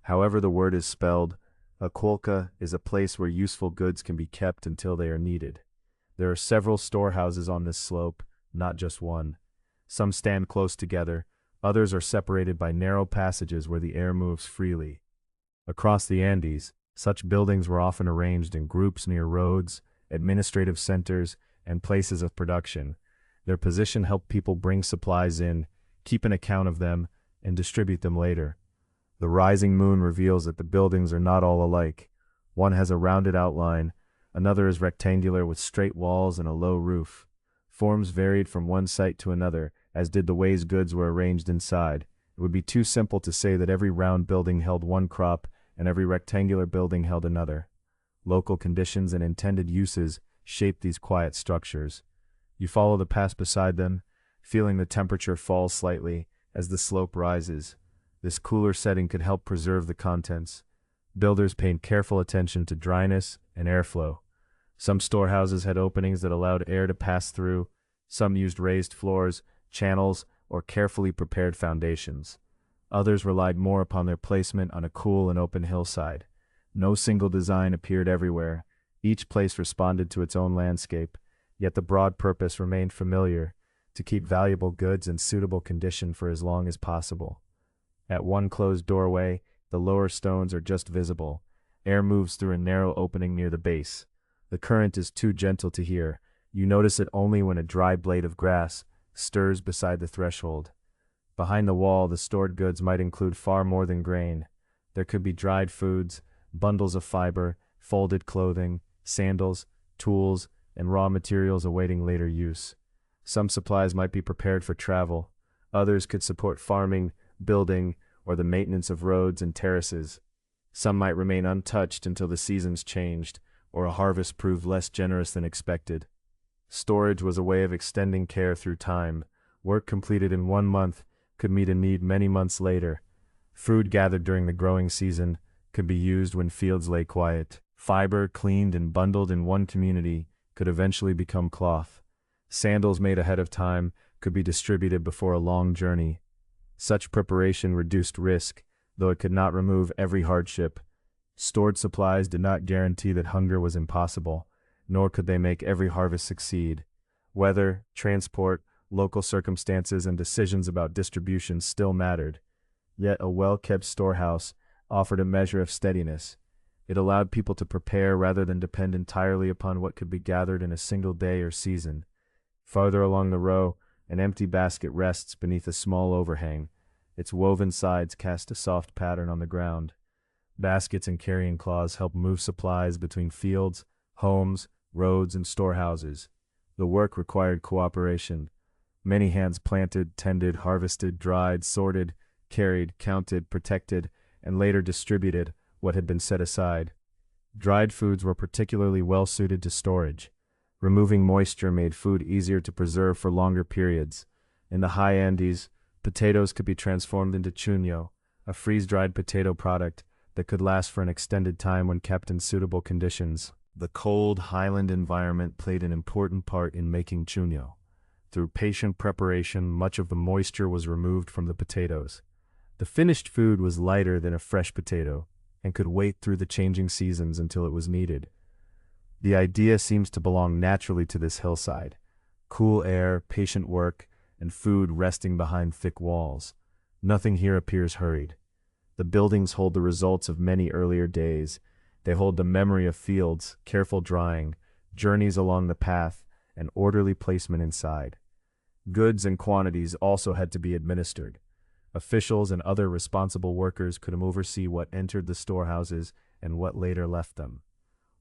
However the word is spelled, a Quolca is a place where useful goods can be kept until they are needed. There are several storehouses on this slope, not just one. Some stand close together, others are separated by narrow passages where the air moves freely. Across the Andes, such buildings were often arranged in groups near roads, administrative centers, and places of production. Their position helped people bring supplies in, keep an account of them, and distribute them later. The rising moon reveals that the buildings are not all alike. One has a rounded outline, another is rectangular with straight walls and a low roof. Forms varied from one site to another, as did the ways goods were arranged inside. It would be too simple to say that every round building held one crop and every rectangular building held another. Local conditions and intended uses shaped these quiet structures. You follow the path beside them, feeling the temperature fall slightly as the slope rises. This cooler setting could help preserve the contents. Builders paid careful attention to dryness and airflow. Some storehouses had openings that allowed air to pass through. Some used raised floors, channels, or carefully prepared foundations. Others relied more upon their placement on a cool and open hillside. No single design appeared everywhere. Each place responded to its own landscape, yet the broad purpose remained familiar: to keep valuable goods in suitable condition for as long as possible. At one closed doorway, the lower stones are just visible. Air moves through a narrow opening near the base. The current is too gentle to hear. You notice it only when a dry blade of grass, stirs beside the threshold. Behind the wall, the stored goods might include far more than grain. There could be dried foods, bundles of fiber, folded clothing, sandals, tools, and raw materials awaiting later use. Some supplies might be prepared for travel. Others could support farming, building, or the maintenance of roads and terraces. Some might remain untouched until the seasons changed, or a harvest proved less generous than expected. Storage was a way of extending care through time. Work completed in 1 month could meet a need many months later. Food gathered during the growing season could be used when fields lay quiet. Fiber cleaned and bundled in one community could eventually become cloth. Sandals made ahead of time could be distributed before a long journey. Such preparation reduced risk, though it could not remove every hardship. Stored supplies did not guarantee that hunger was impossible, nor could they make every harvest succeed. Weather, transport, local circumstances, and decisions about distribution still mattered. Yet a well-kept storehouse offered a measure of steadiness. It allowed people to prepare rather than depend entirely upon what could be gathered in a single day or season. Farther along the row, an empty basket rests beneath a small overhang. Its woven sides cast a soft pattern on the ground. Baskets and carrying cloths help move supplies between fields, homes, roads, and storehouses. The work required cooperation. Many hands planted, tended, harvested, dried, sorted, carried, counted, protected, and later distributed what had been set aside. Dried foods were particularly well suited to storage. Removing moisture made food easier to preserve for longer periods. In the high Andes, potatoes could be transformed into chuño, a freeze-dried potato product that could last for an extended time when kept in suitable conditions. The cold highland environment played an important part in making chuño. Through patient preparation, much of the moisture was removed from the potatoes. The finished food was lighter than a fresh potato and could wait through the changing seasons until it was needed. The idea seems to belong naturally to this hillside. Cool air, patient work, and food resting behind thick walls. Nothing here appears hurried. The buildings hold the results of many earlier days. They hold the memory of fields, careful drying, journeys along the path, and orderly placement inside. Goods and quantities also had to be administered. Officials and other responsible workers could oversee what entered the storehouses and what later left them.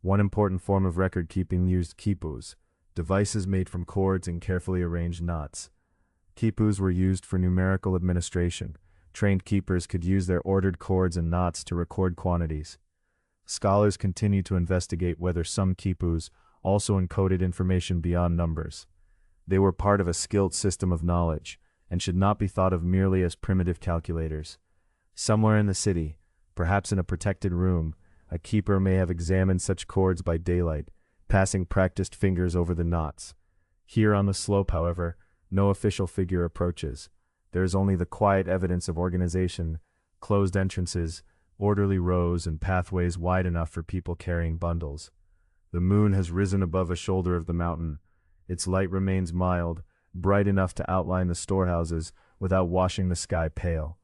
One important form of record-keeping used quipus, devices made from cords and carefully arranged knots. Quipus were used for numerical administration. Trained keepers could use their ordered cords and knots to record quantities. Scholars continue to investigate whether some quipus also encoded information beyond numbers. They were part of a skilled system of knowledge, and should not be thought of merely as primitive calculators. Somewhere in the city, perhaps in a protected room, a keeper may have examined such cords by daylight, passing practiced fingers over the knots. Here on the slope, however, no official figure approaches. There is only the quiet evidence of organization, closed entrances, orderly rows, and pathways wide enough for people carrying bundles. The moon has risen above a shoulder of the mountain. Its light remains mild, bright enough to outline the storehouses without washing the sky pale.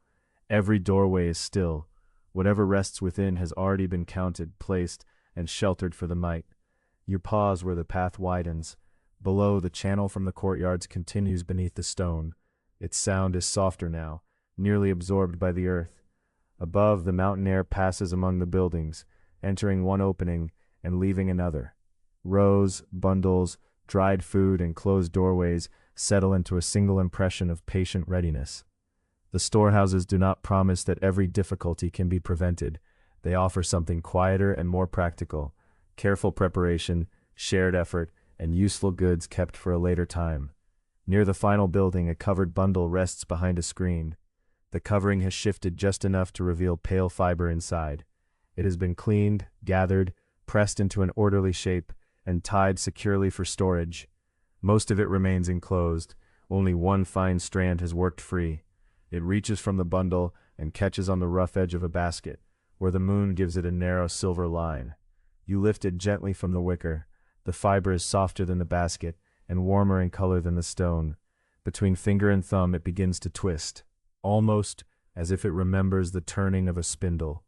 Every doorway is still. Whatever rests within has already been counted, placed, and sheltered for the night. You pause where the path widens. Below, the channel from the courtyards continues beneath the stone. Its sound is softer now, nearly absorbed by the earth. Above, the mountain air passes among the buildings, entering one opening and leaving another. Rows, bundles, dried food, and closed doorways settle into a single impression of patient readiness. The storehouses do not promise that every difficulty can be prevented. They offer something quieter and more practical: careful preparation, shared effort, and useful goods kept for a later time. Near the final building, a covered bundle rests behind a screen. The covering has shifted just enough to reveal pale fiber inside. It has been cleaned, gathered, pressed into an orderly shape, and tied securely for storage. Most of it remains enclosed. Only one fine strand has worked free. It reaches from the bundle and catches on the rough edge of a basket, where the moon gives it a narrow silver line. You lift it gently from the wicker. The fiber is softer than the basket and warmer in color than the stone. Between finger and thumb it begins to twist, almost as if it remembers the turning of a spindle.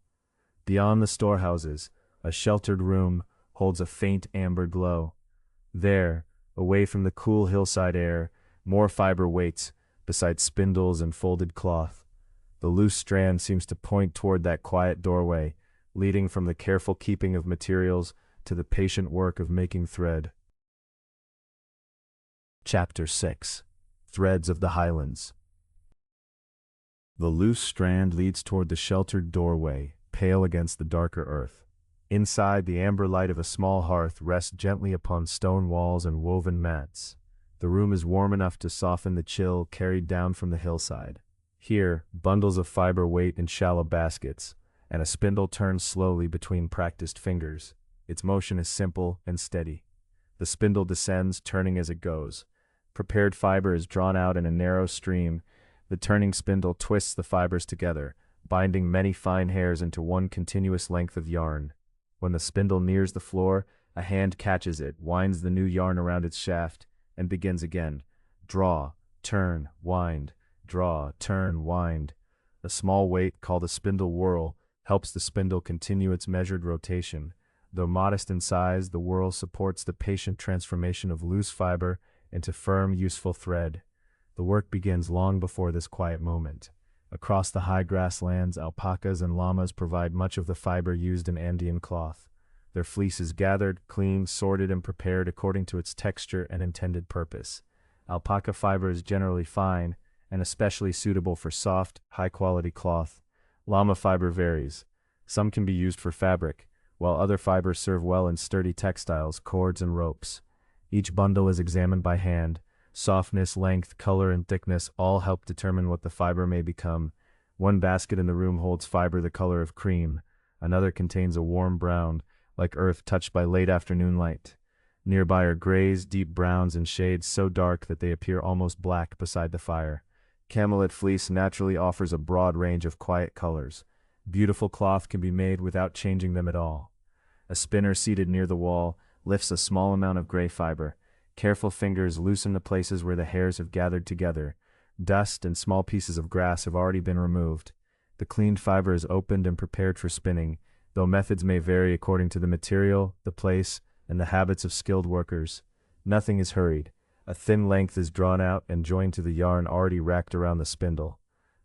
Beyond the storehouses, a sheltered room holds a faint amber glow. There, away from the cool hillside air, More fiber waits beside spindles and folded cloth. The loose strand seems to point toward that quiet doorway, leading from the careful keeping of materials to the patient work of making thread. Chapter 6. Threads of the Highlands. The loose strand leads toward the sheltered doorway, pale against the darker earth. Inside, the amber light of a small hearth rests gently upon stone walls and woven mats. The room is warm enough to soften the chill carried down from the hillside. Here, bundles of fiber wait in shallow baskets, and a spindle turns slowly between practiced fingers. Its motion is simple and steady. The spindle descends, turning as it goes. Prepared fiber is drawn out in a narrow stream. The turning spindle twists the fibers together, binding many fine hairs into one continuous length of yarn. When the spindle nears the floor, a hand catches it, winds the new yarn around its shaft, and begins again. Draw, turn, wind, draw, turn, wind. A small weight, called a spindle whirl, helps the spindle continue its measured rotation. Though modest in size, the whirl supports the patient transformation of loose fiber into firm, useful thread. The work begins long before this quiet moment. Across the high grasslands, alpacas and llamas provide much of the fiber used in Andean cloth. Their fleece is gathered, cleaned, sorted, and prepared according to its texture and intended purpose. Alpaca fiber is generally fine, and especially suitable for soft, high-quality cloth. Llama fiber varies. Some can be used for fabric, while other fibers serve well in sturdy textiles, cords, and ropes. Each bundle is examined by hand. Softness, length, color, and thickness all help determine what the fiber may become. One basket in the room holds fiber the color of cream. Another contains a warm brown, like earth touched by late afternoon light. Nearby are grays, deep browns, and shades so dark that they appear almost black beside the fire. Camelid fleece naturally offers a broad range of quiet colors. Beautiful cloth can be made without changing them at all. A spinner seated near the wall lifts a small amount of gray fiber. Careful fingers loosen the places where the hairs have gathered together. Dust and small pieces of grass have already been removed. The cleaned fiber is opened and prepared for spinning, though methods may vary according to the material, the place, and the habits of skilled workers. Nothing is hurried. A thin length is drawn out and joined to the yarn already racked around the spindle.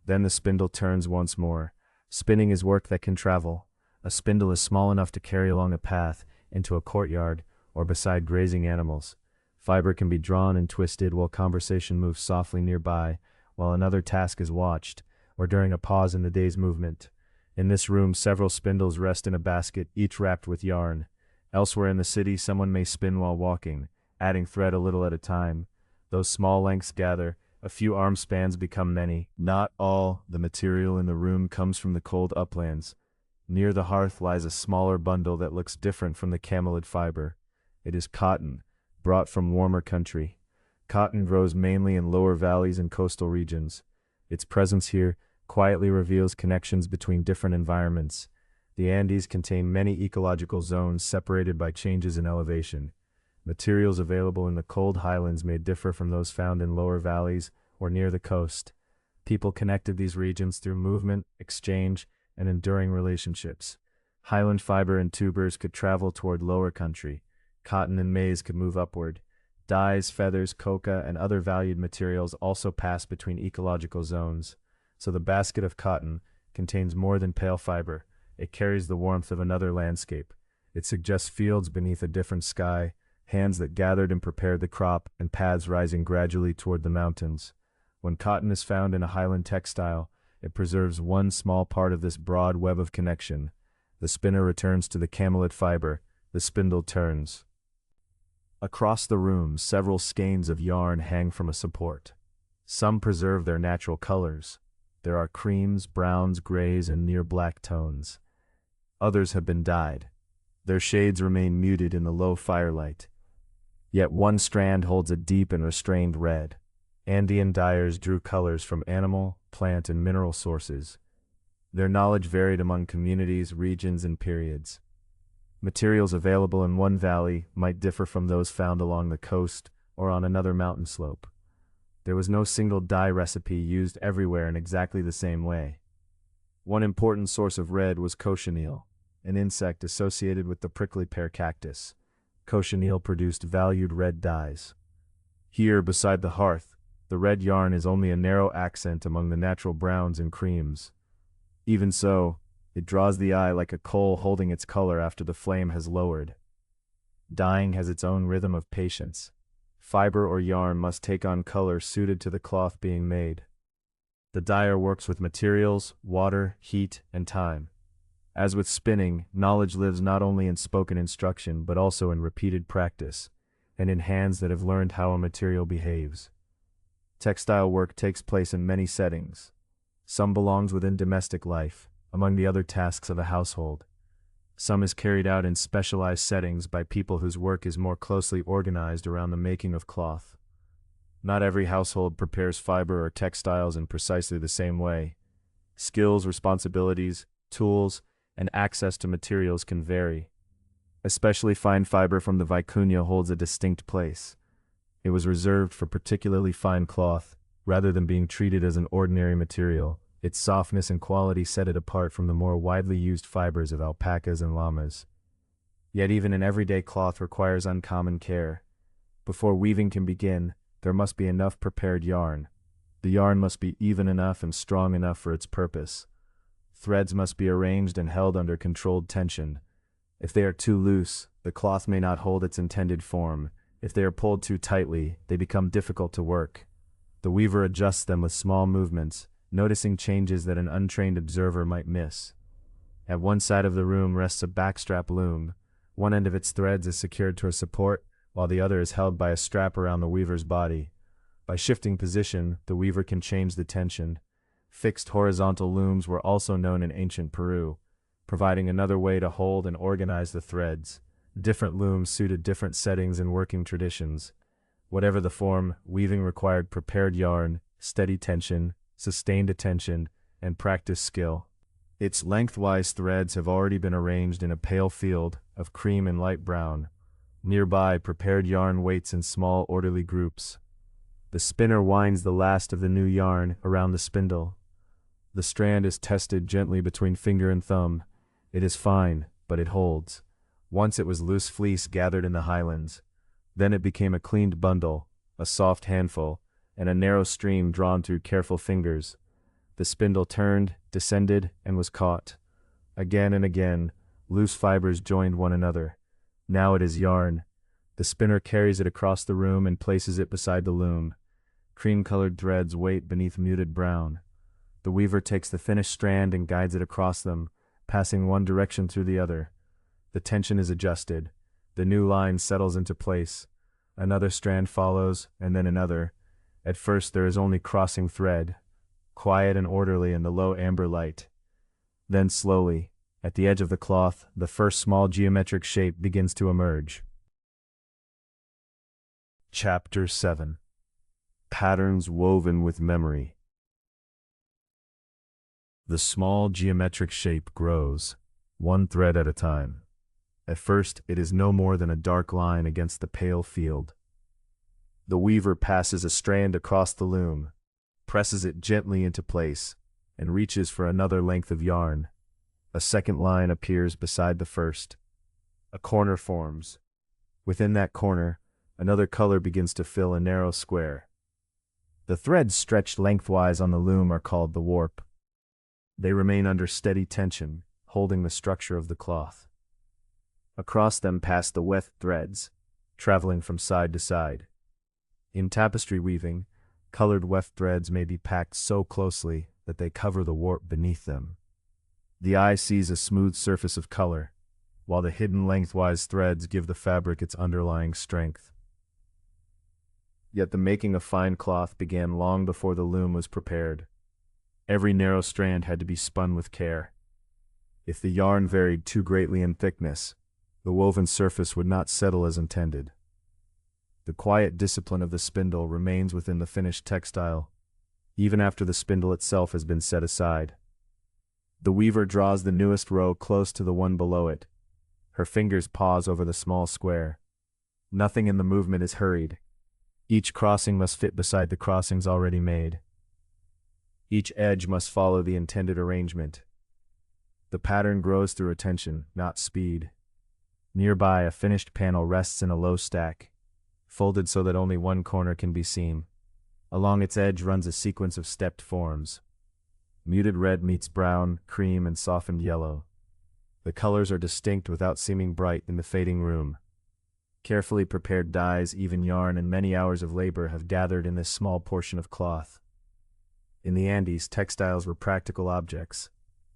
Then the spindle turns once more. Spinning is work that can travel. A spindle is small enough to carry along a path, into a courtyard, or beside grazing animals. Fiber can be drawn and twisted while conversation moves softly nearby, while another task is watched, or during a pause in the day's movement. In this room, several spindles rest in a basket, each wrapped with yarn. Elsewhere in the city, someone may spin while walking, adding thread a little at a time. Those small lengths gather, a few arm spans become many. Not all the material in the room comes from the cold uplands. Near the hearth lies a smaller bundle that looks different from the camelid fiber. It is cotton, brought from warmer country. Cotton grows mainly in lower valleys and coastal regions. Its presence here quietly reveals connections between different environments. The Andes contain many ecological zones separated by changes in elevation. Materials available in the cold highlands may differ from those found in lower valleys or near the coast. People connected these regions through movement, exchange, and enduring relationships. Highland fiber and tubers could travel toward lower country. Cotton and maize could move upward. Dyes, feathers, coca, and other valued materials also pass between ecological zones. So the basket of cotton contains more than pale fiber. It carries the warmth of another landscape. It suggests fields beneath a different sky, hands that gathered and prepared the crop, and paths rising gradually toward the mountains. When cotton is found in a highland textile, it preserves one small part of this broad web of connection. The spinner returns to the camelid fiber. The spindle turns. Across the room, several skeins of yarn hang from a support. Some preserve their natural colors. There are creams, browns, grays, and near black tones. Others have been dyed. Their shades remain muted in the low firelight. Yet one strand holds a deep and restrained red. Andean dyers drew colors from animal, plant, and mineral sources. Their knowledge varied among communities, regions, and periods. Materials available in one valley might differ from those found along the coast or on another mountain slope. There was no single dye recipe used everywhere in exactly the same way. One important source of red was cochineal, an insect associated with the prickly pear cactus. Cochineal produced valued red dyes. Here, beside the hearth, The red yarn is only a narrow accent among the natural browns and creams. Even so, it draws the eye like a coal holding its color after the flame has lowered. Dyeing has its own rhythm of patience. Fiber or yarn must take on color suited to the cloth being made. The dyer works with materials, water, heat, and time. As with spinning, knowledge lives not only in spoken instruction but also in repeated practice, and in hands that have learned how a material behaves. Textile work takes place in many settings. Some belongs within domestic life, among the other tasks of a household. Some is carried out in specialized settings by people whose work is more closely organized around the making of cloth. Not every household prepares fiber or textiles in precisely the same way. Skills, responsibilities, tools, and access to materials can vary. Especially fine fiber from the vicuña holds a distinct place. It was reserved for particularly fine cloth, rather than being treated as an ordinary material. Its softness and quality set it apart from the more widely used fibers of alpacas and llamas. Yet even an everyday cloth requires uncommon care. Before weaving can begin, there must be enough prepared yarn. The yarn must be even enough and strong enough for its purpose. Threads must be arranged and held under controlled tension. If they are too loose, the cloth may not hold its intended form. If they are pulled too tightly, they become difficult to work. The weaver adjusts them with small movements, noticing changes that an untrained observer might miss. At one side of the room rests a backstrap loom. One end of its threads is secured to a support, while the other is held by a strap around the weaver's body. By shifting position, the weaver can change the tension. Fixed horizontal looms were also known in ancient Peru, providing another way to hold and organize the threads. Different looms suited different settings and working traditions. Whatever the form, weaving required prepared yarn, steady tension, sustained attention, and practiced skill. Its lengthwise threads have already been arranged in a pale field of cream and light brown. Nearby, prepared yarn waits in small orderly groups. The spinner winds the last of the new yarn around the spindle. The strand is tested gently between finger and thumb. It is fine, but it holds. Once it was loose fleece gathered in the highlands. Then it became a cleaned bundle, a soft handful, and a narrow stream drawn through careful fingers. The spindle turned, descended, and was caught. Again and again, loose fibers joined one another. Now it is yarn. The spinner carries it across the room and places it beside the loom. Cream-colored threads wait beneath muted brown. The weaver takes the finished strand and guides it across them, passing one direction through the other. The tension is adjusted. The new line settles into place. Another strand follows, and then another. At first there is only crossing thread, quiet and orderly in the low amber light. Then slowly, at the edge of the cloth, the first small geometric shape begins to emerge. Chapter 7. Patterns Woven with Memory. The small geometric shape grows, one thread at a time. At first, it is no more than a dark line against the pale field. The weaver passes a strand across the loom, presses it gently into place, and reaches for another length of yarn. A second line appears beside the first. A corner forms. Within that corner, another color begins to fill a narrow square. The threads stretched lengthwise on the loom are called the warp. They remain under steady tension, holding the structure of the cloth. Across them pass the weft threads, traveling from side to side. In tapestry weaving, colored weft threads may be packed so closely that they cover the warp beneath them. The eye sees a smooth surface of color, while the hidden lengthwise threads give the fabric its underlying strength. Yet the making of fine cloth began long before the loom was prepared. Every narrow strand had to be spun with care. If the yarn varied too greatly in thickness, the woven surface would not settle as intended. The quiet discipline of the spindle remains within the finished textile, even after the spindle itself has been set aside. The weaver draws the newest row close to the one below it. Her fingers pause over the small square. Nothing in the movement is hurried. Each crossing must fit beside the crossings already made. Each edge must follow the intended arrangement. The pattern grows through attention, not speed. Nearby, a finished panel rests in a low stack, folded so that only one corner can be seen. Along its edge runs a sequence of stepped forms. Muted red meets brown, cream, and softened yellow. The colors are distinct without seeming bright in the fading room. Carefully prepared dyes, even yarn, and many hours of labor have gathered in this small portion of cloth. In the Andes, textiles were practical objects.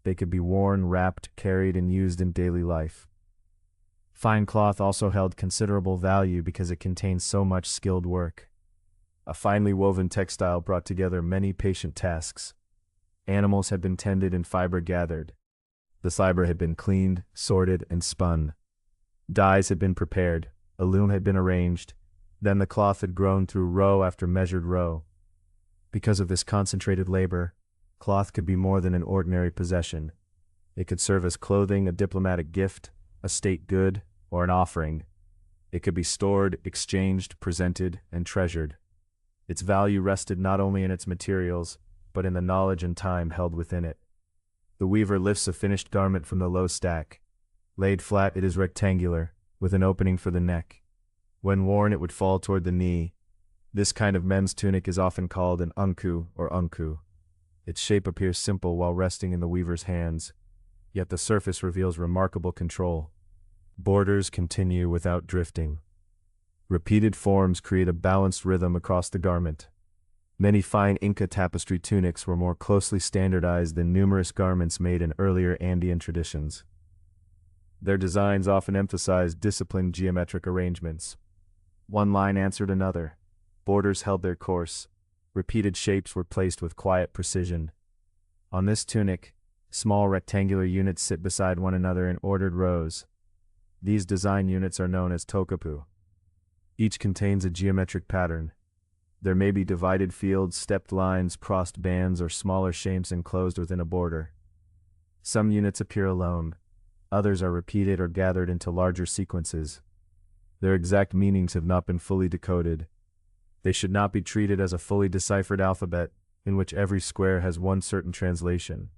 They could be worn, wrapped, carried, and used in daily life. Fine cloth also held considerable value because it contained so much skilled work. A finely woven textile brought together many patient tasks. Animals had been tended and fiber gathered. The fiber had been cleaned, sorted, and spun. Dyes had been prepared. A loom had been arranged. Then the cloth had grown through row after measured row. Because of this concentrated labor, cloth could be more than an ordinary possession. It could serve as clothing, a diplomatic gift, a state good, or an offering. It could be stored, exchanged, presented, and treasured. Its value rested not only in its materials, but in the knowledge and time held within it. The weaver lifts a finished garment from the low stack. Laid flat, it is rectangular, with an opening for the neck. When worn, it would fall toward the knee. This kind of men's tunic is often called an unku or unku. Its shape appears simple while resting in the weaver's hands, yet the surface reveals remarkable control. Borders continue without drifting. Repeated forms create a balanced rhythm across the garment. Many fine Inca tapestry tunics were more closely standardized than numerous garments made in earlier Andean traditions. Their designs often emphasized disciplined geometric arrangements. One line answered another. Borders held their course. Repeated shapes were placed with quiet precision. On this tunic, small rectangular units sit beside one another in ordered rows. These design units are known as tokapu. Each contains a geometric pattern. There may be divided fields, stepped lines, crossed bands, or smaller shapes enclosed within a border. Some units appear alone. Others are repeated or gathered into larger sequences. Their exact meanings have not been fully decoded. They should not be treated as a fully deciphered alphabet, in which every square has one certain translation.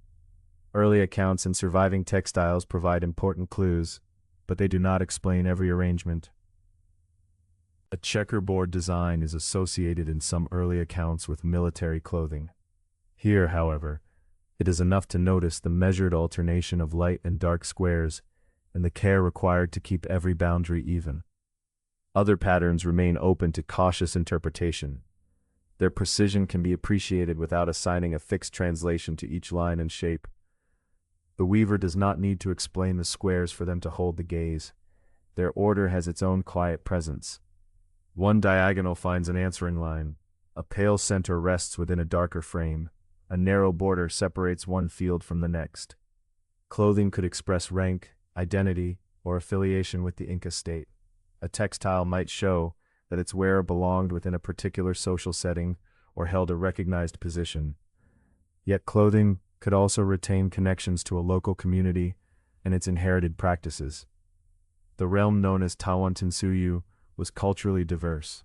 Early accounts and surviving textiles provide important clues, but they do not explain every arrangement. A checkerboard design is associated in some early accounts with military clothing. Here, however, it is enough to notice the measured alternation of light and dark squares and the care required to keep every boundary even. Other patterns remain open to cautious interpretation. Their precision can be appreciated without assigning a fixed translation to each line and shape. The weaver does not need to explain the squares for them to hold the gaze. Their order has its own quiet presence. One diagonal finds an answering line. A pale center rests within a darker frame. A narrow border separates one field from the next. Clothing could express rank, identity, or affiliation with the Inca state. A textile might show that its wearer belonged within a particular social setting or held a recognized position. Yet clothing could also retain connections to a local community and its inherited practices. The realm known as Tawantinsuyu was culturally diverse.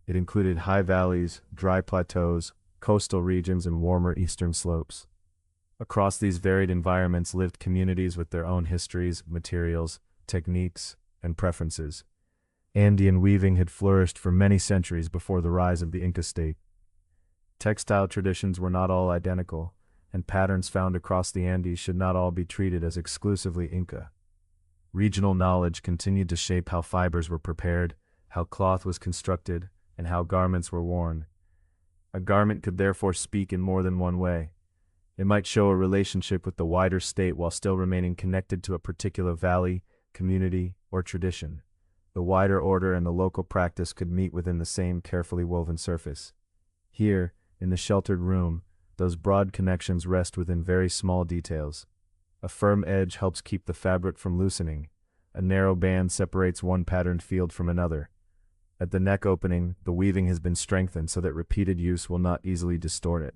It included high valleys, dry plateaus, coastal regions, and warmer eastern slopes. Across these varied environments lived communities with their own histories, materials, techniques, and preferences. Andean weaving had flourished for many centuries before the rise of the Inca state. Textile traditions were not all identical, and patterns found across the Andes should not all be treated as exclusively Inca. Regional knowledge continued to shape how fibers were prepared, how cloth was constructed, and how garments were worn. A garment could therefore speak in more than one way. It might show a relationship with the wider state while still remaining connected to a particular valley, community, or tradition. The wider order and the local practice could meet within the same carefully woven surface. Here, in the sheltered room, those broad connections rest within very small details. A firm edge helps keep the fabric from loosening. A narrow band separates one patterned field from another. At the neck opening, the weaving has been strengthened so that repeated use will not easily distort it.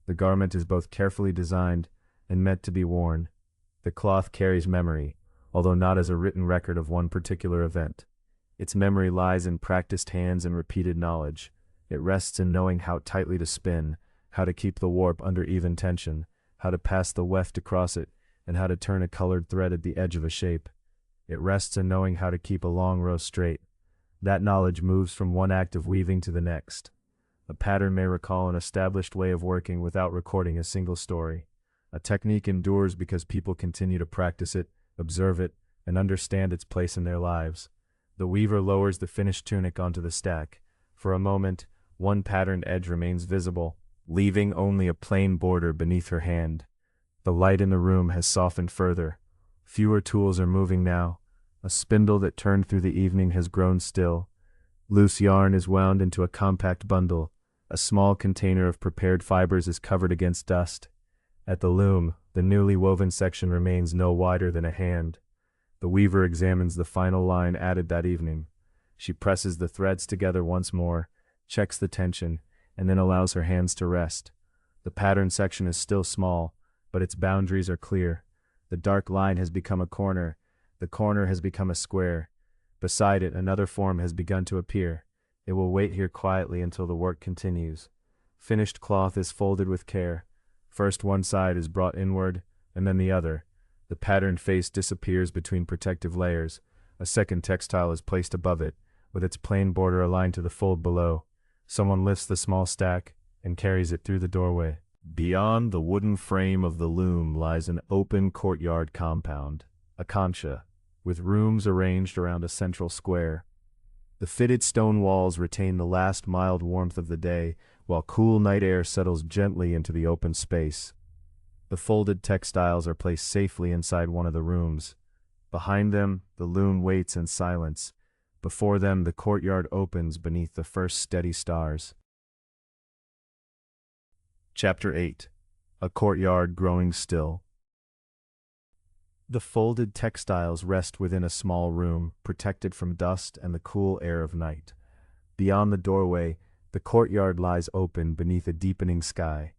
The garment is both carefully designed and meant to be worn. The cloth carries memory, although not as a written record of one particular event. Its memory lies in practiced hands and repeated knowledge. It rests in knowing how tightly to spin, how to keep the warp under even tension, how to pass the weft across it, and how to turn a colored thread at the edge of a shape. It rests in knowing how to keep a long row straight. That knowledge moves from one act of weaving to the next. A pattern may recall an established way of working without recording a single story. A technique endures because people continue to practice it, observe it, and understand its place in their lives. The weaver lowers the finished tunic onto the stack. For a moment, one patterned edge remains visible, leaving only a plain border beneath her hand. The light in the room has softened further. Fewer tools are moving now. A spindle that turned through the evening has grown still. Loose yarn is wound into a compact bundle. A small container of prepared fibers is covered against dust. At the loom, the newly woven section remains no wider than a hand. The weaver examines the final line added that evening. She presses the threads together once more, checks the tension, and then allows her hands to rest. The pattern section is still small, but its boundaries are clear. The dark line has become a corner. The corner has become a square. Beside it, another form has begun to appear. It will wait here quietly until the work continues. Finished cloth is folded with care. First one side is brought inward, and then the other. The patterned face disappears between protective layers. A second textile is placed above it, with its plain border aligned to the fold below. Someone lifts the small stack and carries it through the doorway. Beyond the wooden frame of the loom lies an open courtyard compound, a kancha, with rooms arranged around a central square. The fitted stone walls retain the last mild warmth of the day, while cool night air settles gently into the open space. The folded textiles are placed safely inside one of the rooms. Behind them, the loom waits in silence. Before them, the courtyard opens beneath the first steady stars. Chapter 8. A Courtyard Growing Still. The folded textiles rest within a small room, protected from dust and the cool air of night. Beyond the doorway, the courtyard lies open beneath a deepening sky.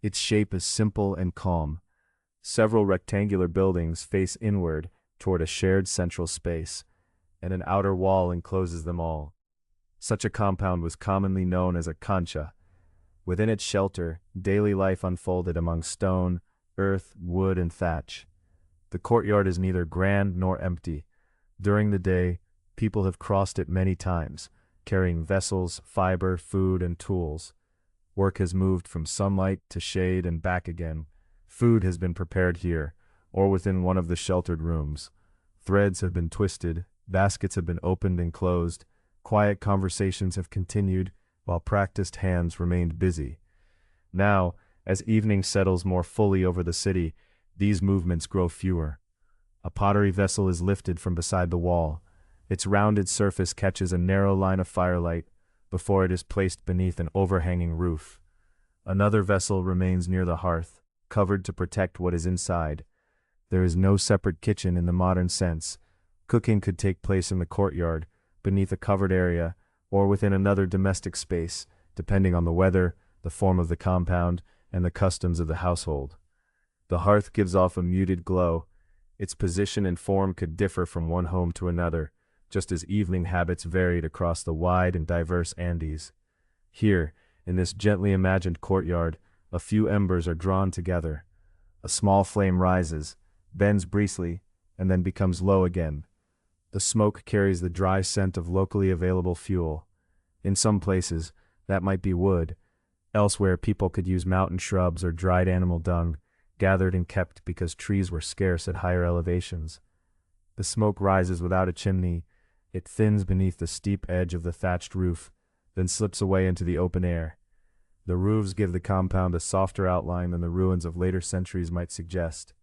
Its shape is simple and calm. Several rectangular buildings face inward toward a shared central space, and an outer wall encloses them all. Such a compound was commonly known as a kancha. Within its shelter, daily life unfolded among stone, earth, wood, and thatch. The courtyard is neither grand nor empty. During the day, people have crossed it many times, carrying vessels, fiber, food, and tools. Work has moved from sunlight to shade and back again. Food has been prepared here, or within one of the sheltered rooms. Threads have been twisted, baskets have been opened and closed, quiet conversations have continued, while practiced hands remained busy. Now, as evening settles more fully over the city, these movements grow fewer. A pottery vessel is lifted from beside the wall. Its rounded surface catches a narrow line of firelight before it is placed beneath an overhanging roof. Another vessel remains near the hearth, covered to protect what is inside. There is no separate kitchen in the modern sense. Cooking could take place in the courtyard, beneath a covered area, or within another domestic space, depending on the weather, the form of the compound, and the customs of the household. The hearth gives off a muted glow. Its position and form could differ from one home to another, just as evening habits varied across the wide and diverse Andes. Here, in this gently imagined courtyard, a few embers are drawn together. A small flame rises, bends briefly, and then becomes low again. The smoke carries the dry scent of locally available fuel. In some places, that might be wood. Elsewhere, people could use mountain shrubs or dried animal dung, gathered and kept because trees were scarce at higher elevations. The smoke rises without a chimney. It thins beneath the steep edge of the thatched roof, then slips away into the open air. The roofs give the compound a softer outline than the ruins of later centuries might suggest.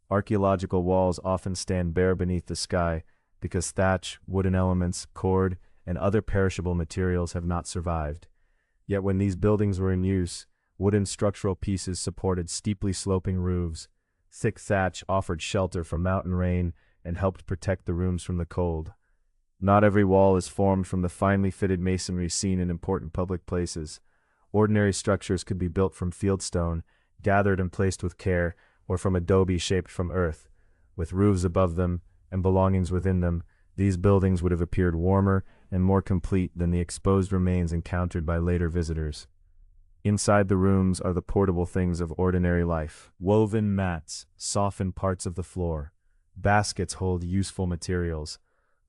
Archaeological walls often stand bare beneath the sky because thatch, wooden elements, cord, and other perishable materials have not survived. Yet when these buildings were in use, wooden structural pieces supported steeply sloping roofs. Thick thatch offered shelter from mountain rain and helped protect the rooms from the cold. Not every wall is formed from the finely fitted masonry seen in important public places. Ordinary structures could be built from fieldstone, gathered and placed with care, or from adobe shaped from earth. With roofs above them and belongings within them, these buildings would have appeared warmer and more complete than the exposed remains encountered by later visitors. Inside the rooms are the portable things of ordinary life. Woven mats soften parts of the floor. Baskets hold useful materials.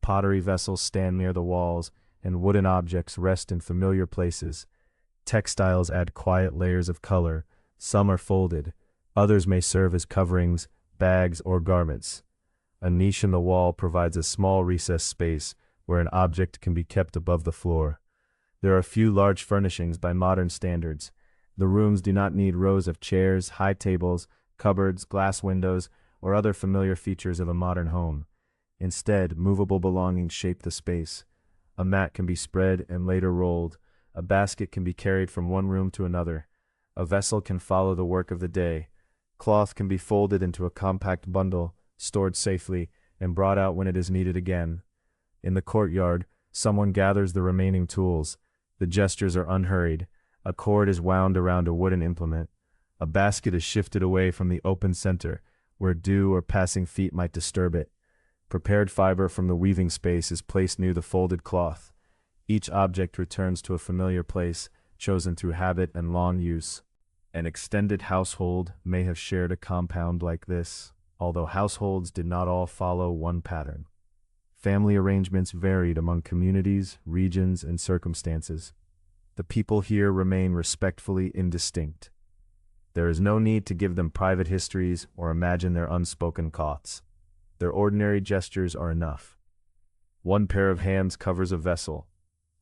Pottery vessels stand near the walls, and wooden objects rest in familiar places. Textiles add quiet layers of color. Some are folded. Others may serve as coverings, bags, or garments. A niche in the wall provides a small recessed space where an object can be kept above the floor. There are few large furnishings by modern standards. The rooms do not need rows of chairs, high tables, cupboards, glass windows, or other familiar features of a modern home. Instead, movable belongings shape the space. A mat can be spread and later rolled. A basket can be carried from one room to another. A vessel can follow the work of the day. Cloth can be folded into a compact bundle, stored safely, and brought out when it is needed again. In the courtyard, someone gathers the remaining tools. The gestures are unhurried. A cord is wound around a wooden implement. A basket is shifted away from the open center, where dew or passing feet might disturb it. Prepared fiber from the weaving space is placed near the folded cloth. Each object returns to a familiar place, chosen through habit and long use. An extended household may have shared a compound like this, although households did not all follow one pattern. Family arrangements varied among communities, regions, and circumstances. The people here remain respectfully indistinct. There is no need to give them private histories or imagine their unspoken coughs. Their ordinary gestures are enough. One pair of hands covers a vessel.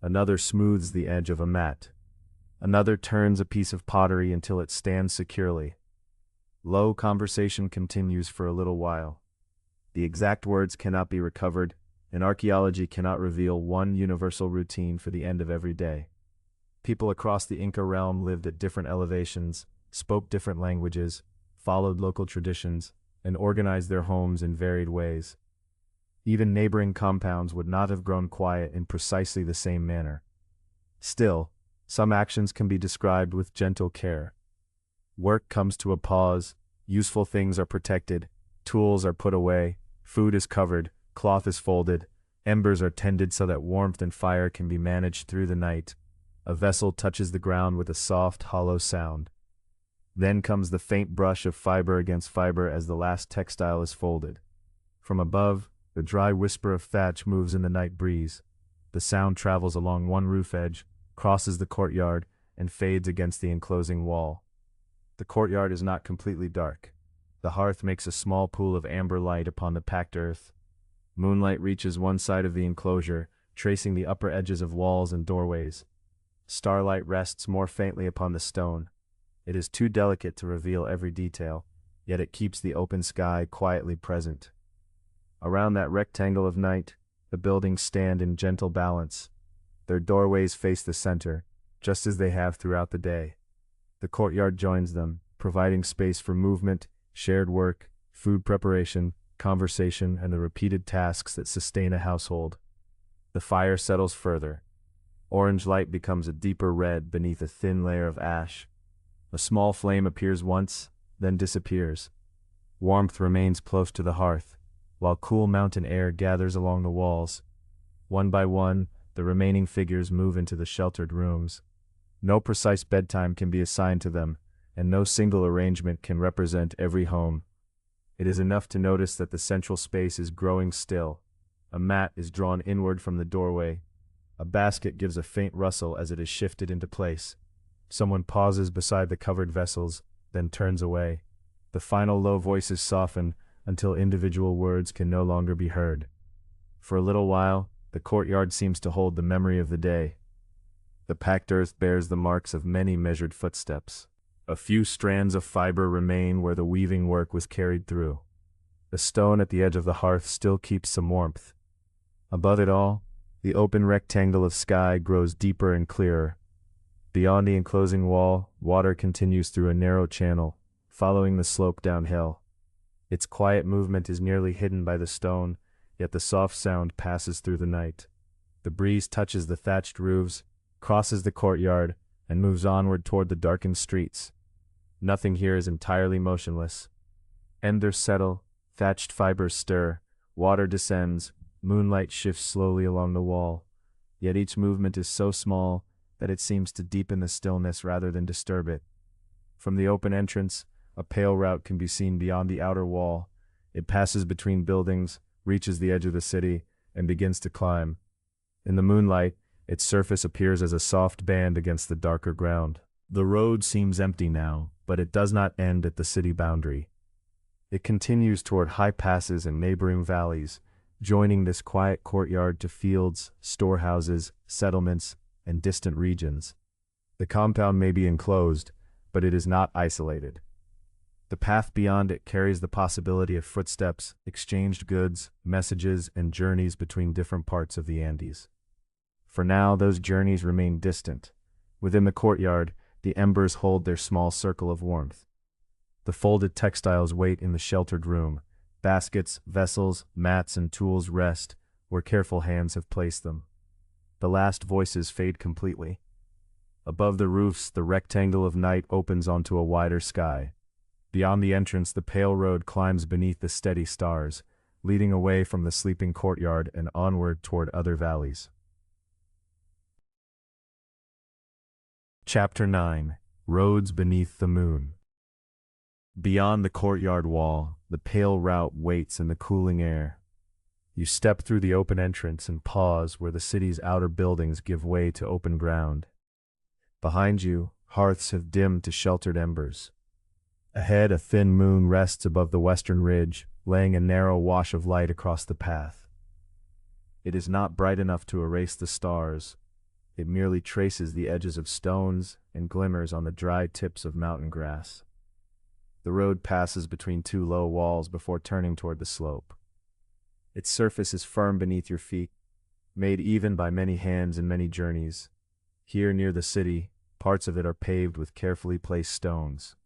Another smooths the edge of a mat. Another turns a piece of pottery until it stands securely. Low conversation continues for a little while. The exact words cannot be recovered, and archaeology cannot reveal one universal routine for the end of every day. People across the Inca realm lived at different elevations, spoke different languages, followed local traditions, and organized their homes in varied ways. Even neighboring compounds would not have grown quiet in precisely the same manner. Still, some actions can be described with gentle care. Work comes to a pause, useful things are protected, tools are put away, food is covered, cloth is folded, embers are tended so that warmth and fire can be managed through the night. A vessel touches the ground with a soft, hollow sound. Then comes the faint brush of fiber against fiber as the last textile is folded. From above, the dry whisper of thatch moves in the night breeze. The sound travels along one roof edge, crosses the courtyard, and fades against the enclosing wall. The courtyard is not completely dark. The hearth makes a small pool of amber light upon the packed earth. Moonlight reaches one side of the enclosure, tracing the upper edges of walls and doorways. Starlight rests more faintly upon the stone. It is too delicate to reveal every detail, yet it keeps the open sky quietly present. Around that rectangle of night, the buildings stand in gentle balance. Their doorways face the center, just as they have throughout the day. The courtyard joins them, providing space for movement, shared work, food preparation, conversation, and the repeated tasks that sustain a household. The fire settles further. Orange light becomes a deeper red beneath a thin layer of ash. A small flame appears once, then disappears. Warmth remains close to the hearth, while cool mountain air gathers along the walls. One by one, the remaining figures move into the sheltered rooms. No precise bedtime can be assigned to them, and no single arrangement can represent every home. It is enough to notice that the central space is growing still. A mat is drawn inward from the doorway. A basket gives a faint rustle as it is shifted into place. Someone pauses beside the covered vessels, then turns away. The final low voices soften until individual words can no longer be heard. For a little while, the courtyard seems to hold the memory of the day. The packed earth bears the marks of many measured footsteps. A few strands of fiber remain where the weaving work was carried through. The stone at the edge of the hearth still keeps some warmth. Above it all, the open rectangle of sky grows deeper and clearer. Beyond the enclosing wall, water continues through a narrow channel, following the slope downhill. Its quiet movement is nearly hidden by the stone, yet the soft sound passes through the night. The breeze touches the thatched roofs, crosses the courtyard, and moves onward toward the darkened streets. Nothing here is entirely motionless. Embers settle, thatched fibers stir, water descends, moonlight shifts slowly along the wall. Yet each movement is so small that it seems to deepen the stillness rather than disturb it. From the open entrance, a pale route can be seen beyond the outer wall. It passes between buildings, reaches the edge of the city, and begins to climb. In the moonlight, Its surface appears as a soft band against the darker ground. The road seems empty now, but it does not end at the city boundary. It continues toward high passes and neighboring valleys, joining this quiet courtyard to fields, storehouses, settlements, and distant regions. The compound may be enclosed, but it is not isolated. The path beyond it carries the possibility of footsteps, exchanged goods, messages, and journeys between different parts of the Andes. For now, those journeys remain distant. Within the courtyard, the embers hold their small circle of warmth. The folded textiles wait in the sheltered room. Baskets, vessels, mats, and tools rest where careful hands have placed them. The last voices fade completely. Above the roofs, the rectangle of night opens onto a wider sky. Beyond the entrance, the pale road climbs beneath the steady stars, leading away from the sleeping courtyard and onward toward other valleys. Chapter 9. Roads Beneath the Moon. Beyond the courtyard wall, the pale route waits in the cooling air. You step through the open entrance and pause where the city's outer buildings give way to open ground. Behind you, hearths have dimmed to sheltered embers. Ahead, a thin moon rests above the western ridge, laying a narrow wash of light across the path. It is not bright enough to erase the stars. It merely traces the edges of stones and glimmers on the dry tips of mountain grass. The road passes between two low walls before turning toward the slope. Its surface is firm beneath your feet, made even by many hands and many journeys. Here near the city, parts of it are paved with carefully placed stones.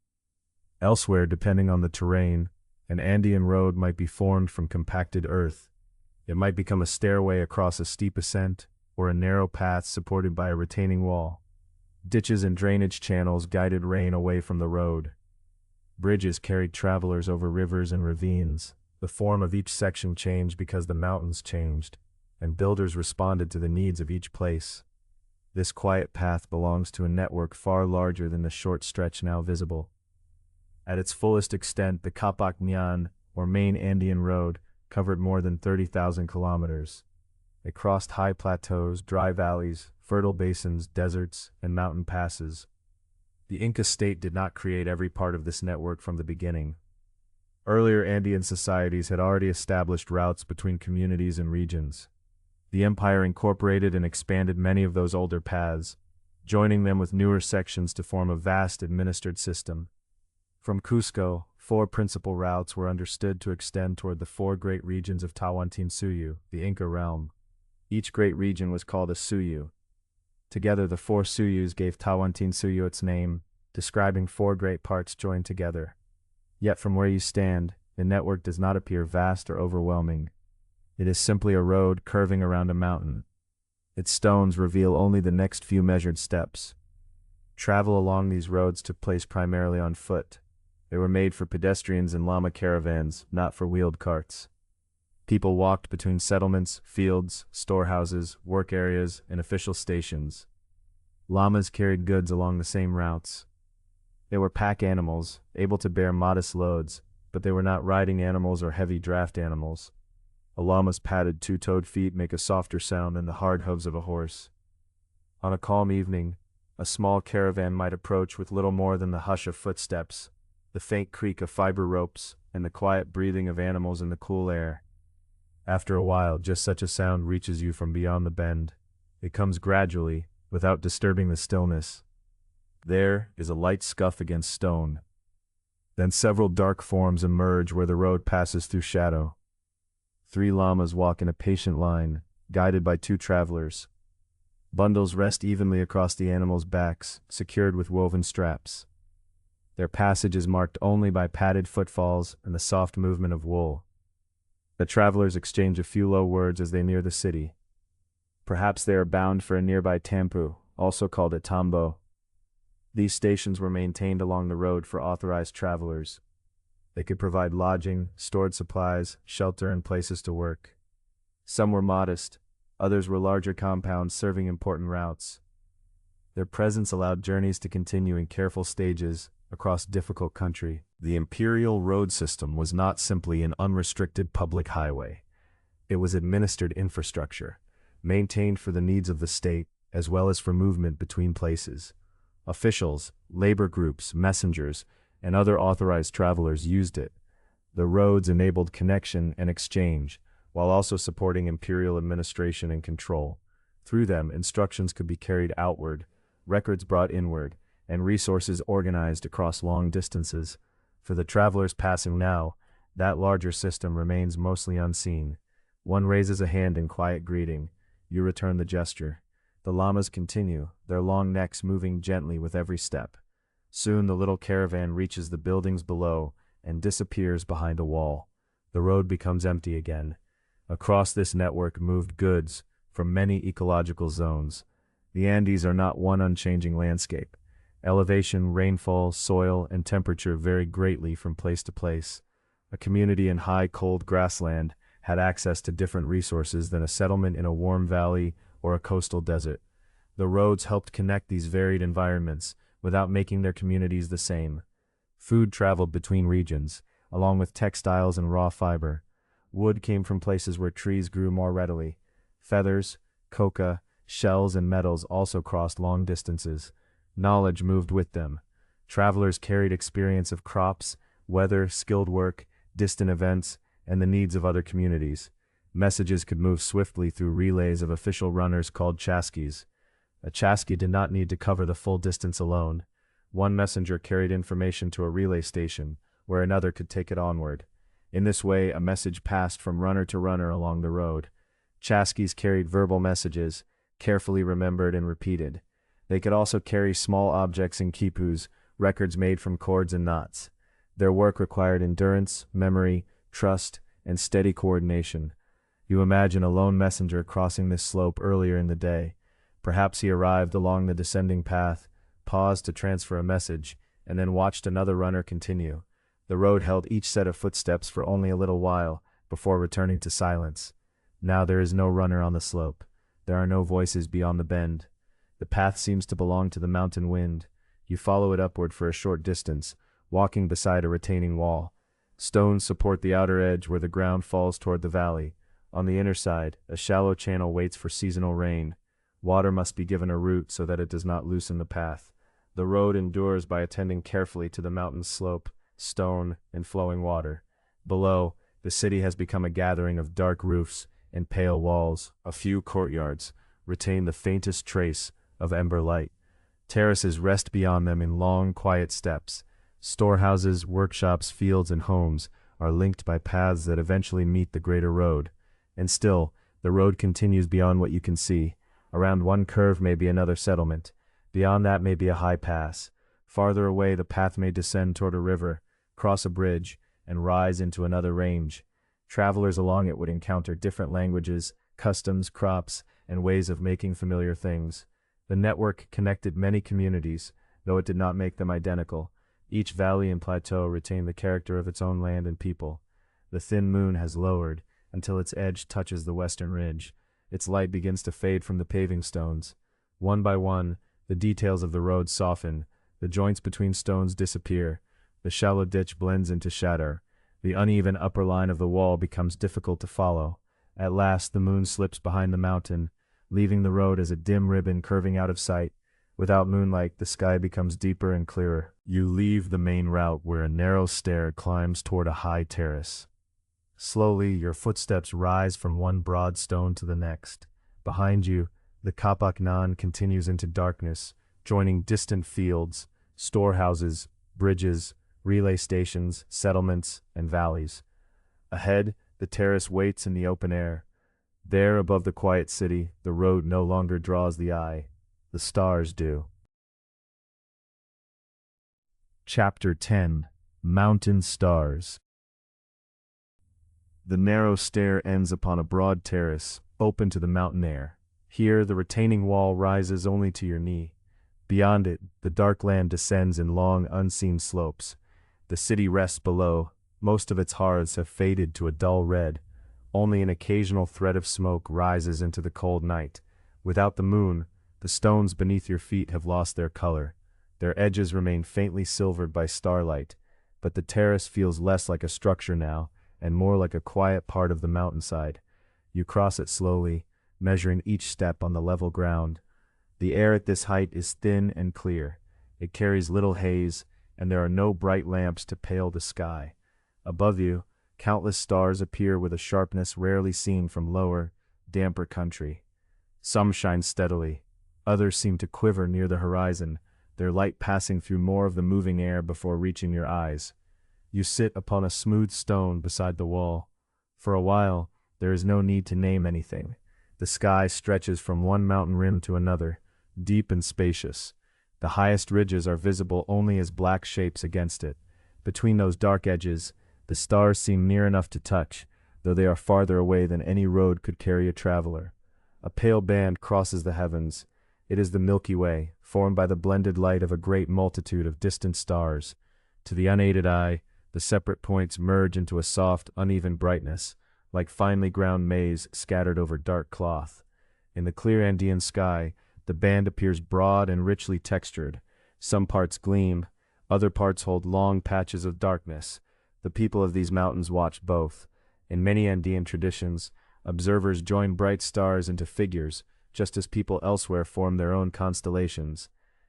Elsewhere, depending on the terrain, an Andean road might be formed from compacted earth. It might become a stairway across a steep ascent, or a narrow path supported by a retaining wall. Ditches and drainage channels guided rain away from the road. Bridges carried travelers over rivers and ravines. The form of each section changed because the mountains changed, and builders responded to the needs of each place. This quiet path belongs to a network far larger than the short stretch now visible. At its fullest extent, the Capac Ñan, or main Andean road, covered more than 30,000 kilometers. It crossed high plateaus, dry valleys, fertile basins, deserts, and mountain passes. The Inca state did not create every part of this network from the beginning. Earlier Andean societies had already established routes between communities and regions. The empire incorporated and expanded many of those older paths, joining them with newer sections to form a vast administered system. From Cusco, 4 principal routes were understood to extend toward the 4 great regions of Tawantinsuyu, the Inca realm. Each great region was called a suyu. Together, the 4 suyus gave Tawantinsuyu its name, describing 4 great parts joined together. Yet from where you stand, the network does not appear vast or overwhelming. It is simply a road curving around a mountain. Its stones reveal only the next few measured steps. Travel along these roads took place primarily on foot. They were made for pedestrians and llama caravans, not for wheeled carts. People walked between settlements, fields, storehouses, work areas, and official stations. Llamas carried goods along the same routes. They were pack animals, able to bear modest loads, but they were not riding animals or heavy draft animals. A llama's padded 2-toed feet make a softer sound than the hard hooves of a horse. On a calm evening, a small caravan might approach with little more than the hush of footsteps, the faint creak of fiber ropes, and the quiet breathing of animals in the cool air. After a while, just such a sound reaches you from beyond the bend. It comes gradually, without disturbing the stillness. There is a light scuff against stone. Then several dark forms emerge where the road passes through shadow. 3 llamas walk in a patient line, guided by 2 travelers. Bundles rest evenly across the animals' backs, secured with woven straps. Their passage is marked only by padded footfalls and the soft movement of wool. The travelers exchange a few low words as they near the city. Perhaps they are bound for a nearby tampu, also called a tambo. These stations were maintained along the road for authorized travelers. They could provide lodging, stored supplies, shelter, and places to work. Some were modest, others were larger compounds serving important routes. Their presence allowed journeys to continue in careful stages across difficult country. The imperial road system was not simply an unrestricted public highway. It was administered infrastructure, maintained for the needs of the state, as well as for movement between places. Officials, labor groups, messengers, and other authorized travelers used it. The roads enabled connection and exchange, while also supporting imperial administration and control. Through them, instructions could be carried outward, records brought inward, and resources organized across long distances. For the travelers passing now, that larger system remains mostly unseen. One raises a hand in quiet greeting. You return the gesture. The llamas continue, their long necks moving gently with every step. Soon the little caravan reaches the buildings below and disappears behind a wall. The road becomes empty again. Across this network moved goods from many ecological zones. The Andes are not one unchanging landscape. Elevation, rainfall, soil, and temperature vary greatly from place to place. A community in high, cold grassland had access to different resources than a settlement in a warm valley or a coastal desert. The roads helped connect these varied environments without making their communities the same. Food traveled between regions, along with textiles and raw fiber. Wood came from places where trees grew more readily. Feathers, coca, shells, and metals also crossed long distances. Knowledge moved with them. Travelers carried experience of crops, weather, skilled work, distant events, and the needs of other communities. Messages could move swiftly through relays of official runners called chasquis. A chasqui did not need to cover the full distance alone. One messenger carried information to a relay station, where another could take it onward. In this way, a message passed from runner to runner along the road. Chasquis carried verbal messages, carefully remembered and repeated. They could also carry small objects in quipus, records made from cords and knots. Their work required endurance, memory, trust, and steady coordination. You imagine a lone messenger crossing this slope earlier in the day. Perhaps he arrived along the descending path, paused to transfer a message, and then watched another runner continue. The road held each set of footsteps for only a little while, before returning to silence. Now there is no runner on the slope. There are no voices beyond the bend. The path seems to belong to the mountain wind. You follow it upward for a short distance, walking beside a retaining wall. Stones support the outer edge where the ground falls toward the valley. On the inner side, a shallow channel waits for seasonal rain. Water must be given a route so that it does not loosen the path. The road endures by attending carefully to the mountain's slope, stone, and flowing water. Below, the city has become a gathering of dark roofs and pale walls. A few courtyards retain the faintest trace of ember light. Terraces rest beyond them in long, quiet steps. Storehouses, workshops, fields, and homes are linked by paths that eventually meet the greater road. And still, the road continues beyond what you can see. Around one curve may be another settlement. Beyond that may be a high pass. Farther away, the path may descend toward a river, cross a bridge, and rise into another range. Travelers along it would encounter different languages, customs, crops, and ways of making familiar things. The network connected many communities, though it did not make them identical. Each valley and plateau retained the character of its own land and people. The thin moon has lowered until its edge touches the western ridge. Its light begins to fade from the paving stones. One by one, the details of the road soften. The joints between stones disappear. The shallow ditch blends into shadow. The uneven upper line of the wall becomes difficult to follow. At last, the moon slips behind the mountain, leaving the road as a dim ribbon curving out of sight. Without moonlight, the sky becomes deeper and clearer. You leave the main route where a narrow stair climbs toward a high terrace. Slowly, your footsteps rise from one broad stone to the next. Behind you, the Kapak Nan continues into darkness, joining distant fields, storehouses, bridges, relay stations, settlements, and valleys. Ahead, the terrace waits in the open air. There, above the quiet city, the road no longer draws the eye. The stars do. Chapter 10. Mountain Stars. The narrow stair ends upon a broad terrace, open to the mountain air. Here, the retaining wall rises only to your knee. Beyond it, the dark land descends in long, unseen slopes. The city rests below. Most of its hearths have faded to a dull red. Only an occasional thread of smoke rises into the cold night. Without the moon, the stones beneath your feet have lost their color. Their edges remain faintly silvered by starlight, but the terrace feels less like a structure now, and more like a quiet part of the mountainside. You cross it slowly, measuring each step on the level ground. The air at this height is thin and clear. It carries little haze, and there are no bright lamps to pale the sky. Above you, countless stars appear with a sharpness rarely seen from lower, damper country. Some shine steadily, others seem to quiver near the horizon, their light passing through more of the moving air before reaching your eyes. You sit upon a smooth stone beside the wall. For a while, there is no need to name anything. The sky stretches from one mountain rim to another, deep and spacious. The highest ridges are visible only as black shapes against it. Between those dark edges, the stars seem near enough to touch, though they are farther away than any road could carry a traveler. A pale band crosses the heavens. It is the Milky Way, formed by the blended light of a great multitude of distant stars. To the unaided eye, the separate points merge into a soft, uneven brightness, like finely ground maize scattered over dark cloth. In the clear Andean sky, the band appears broad and richly textured. Some parts gleam, other parts hold long patches of darkness. The people of these mountains watch both. In many Andean traditions, observers join bright stars into figures, just as people elsewhere form their own constellations.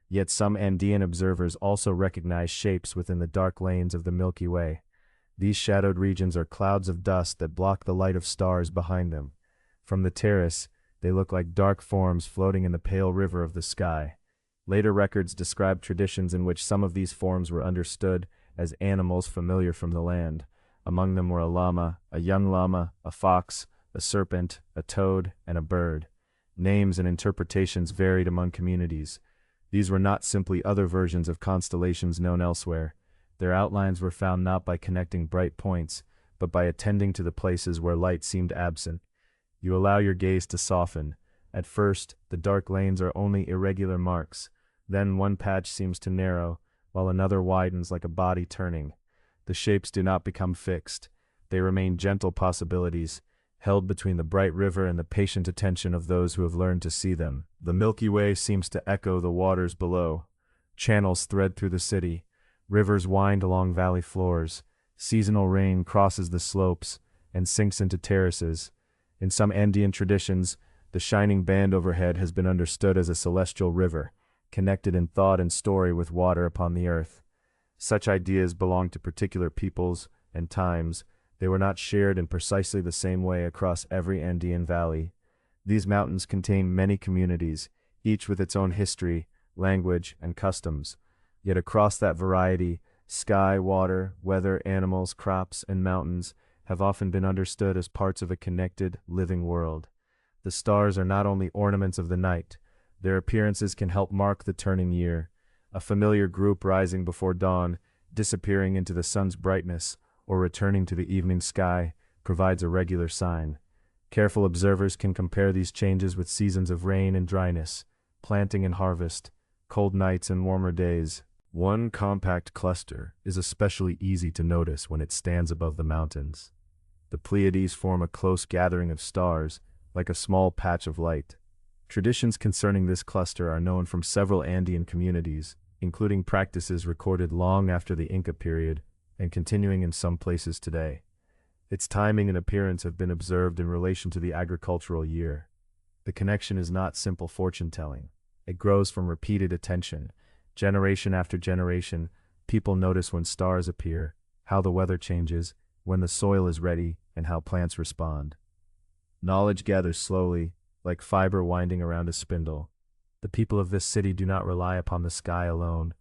Yet some Andean observers also recognize shapes within the dark lanes of the Milky Way. These shadowed regions are clouds of dust that block the light of stars behind them. From the terrace, they look like dark forms floating in the pale river of the sky. Later records describe traditions in which some of these forms were understood as animals familiar from the land. Among them were a llama, a young llama, a fox, a serpent, a toad, and a bird. Names and interpretations varied among communities. These were not simply other versions of constellations known elsewhere. Their outlines were found not by connecting bright points, but by attending to the places where light seemed absent. You allow your gaze to soften. At first, the dark lanes are only irregular marks. Then one patch seems to narrow, while another widens like a body turning. The shapes do not become fixed. They remain gentle possibilities, held between the bright river and the patient attention of those who have learned to see them. The Milky Way seems to echo the waters below. Channels thread through the city. Rivers wind along valley floors. Seasonal rain crosses the slopes and sinks into terraces. In some Andean traditions, the shining band overhead has been understood as a celestial river, connected in thought and story with water upon the earth. Such ideas belong to particular peoples and times. They were not shared in precisely the same way across every Andean valley. These mountains contain many communities, each with its own history, language, and customs. Yet across that variety, sky, water, weather, animals, crops, and mountains have often been understood as parts of a connected, living world. The stars are not only ornaments of the night. Their appearances can help mark the turning year. A familiar group rising before dawn, disappearing into the sun's brightness, or returning to the evening sky, provides a regular sign. Careful observers can compare these changes with seasons of rain and dryness, planting and harvest, cold nights and warmer days. One compact cluster is especially easy to notice when it stands above the mountains. The Pleiades form a close gathering of stars, like a small patch of light. Traditions concerning this cluster are known from several Andean communities, including practices recorded long after the Inca period and continuing in some places today. Its timing and appearance have been observed in relation to the agricultural year. The connection is not simple fortune-telling. It grows from repeated attention. Generation after generation, people notice when stars appear, how the weather changes, when the soil is ready, and how plants respond. Knowledge gathers slowly, like fiber winding around a spindle. The people of this city do not rely upon the sky alone.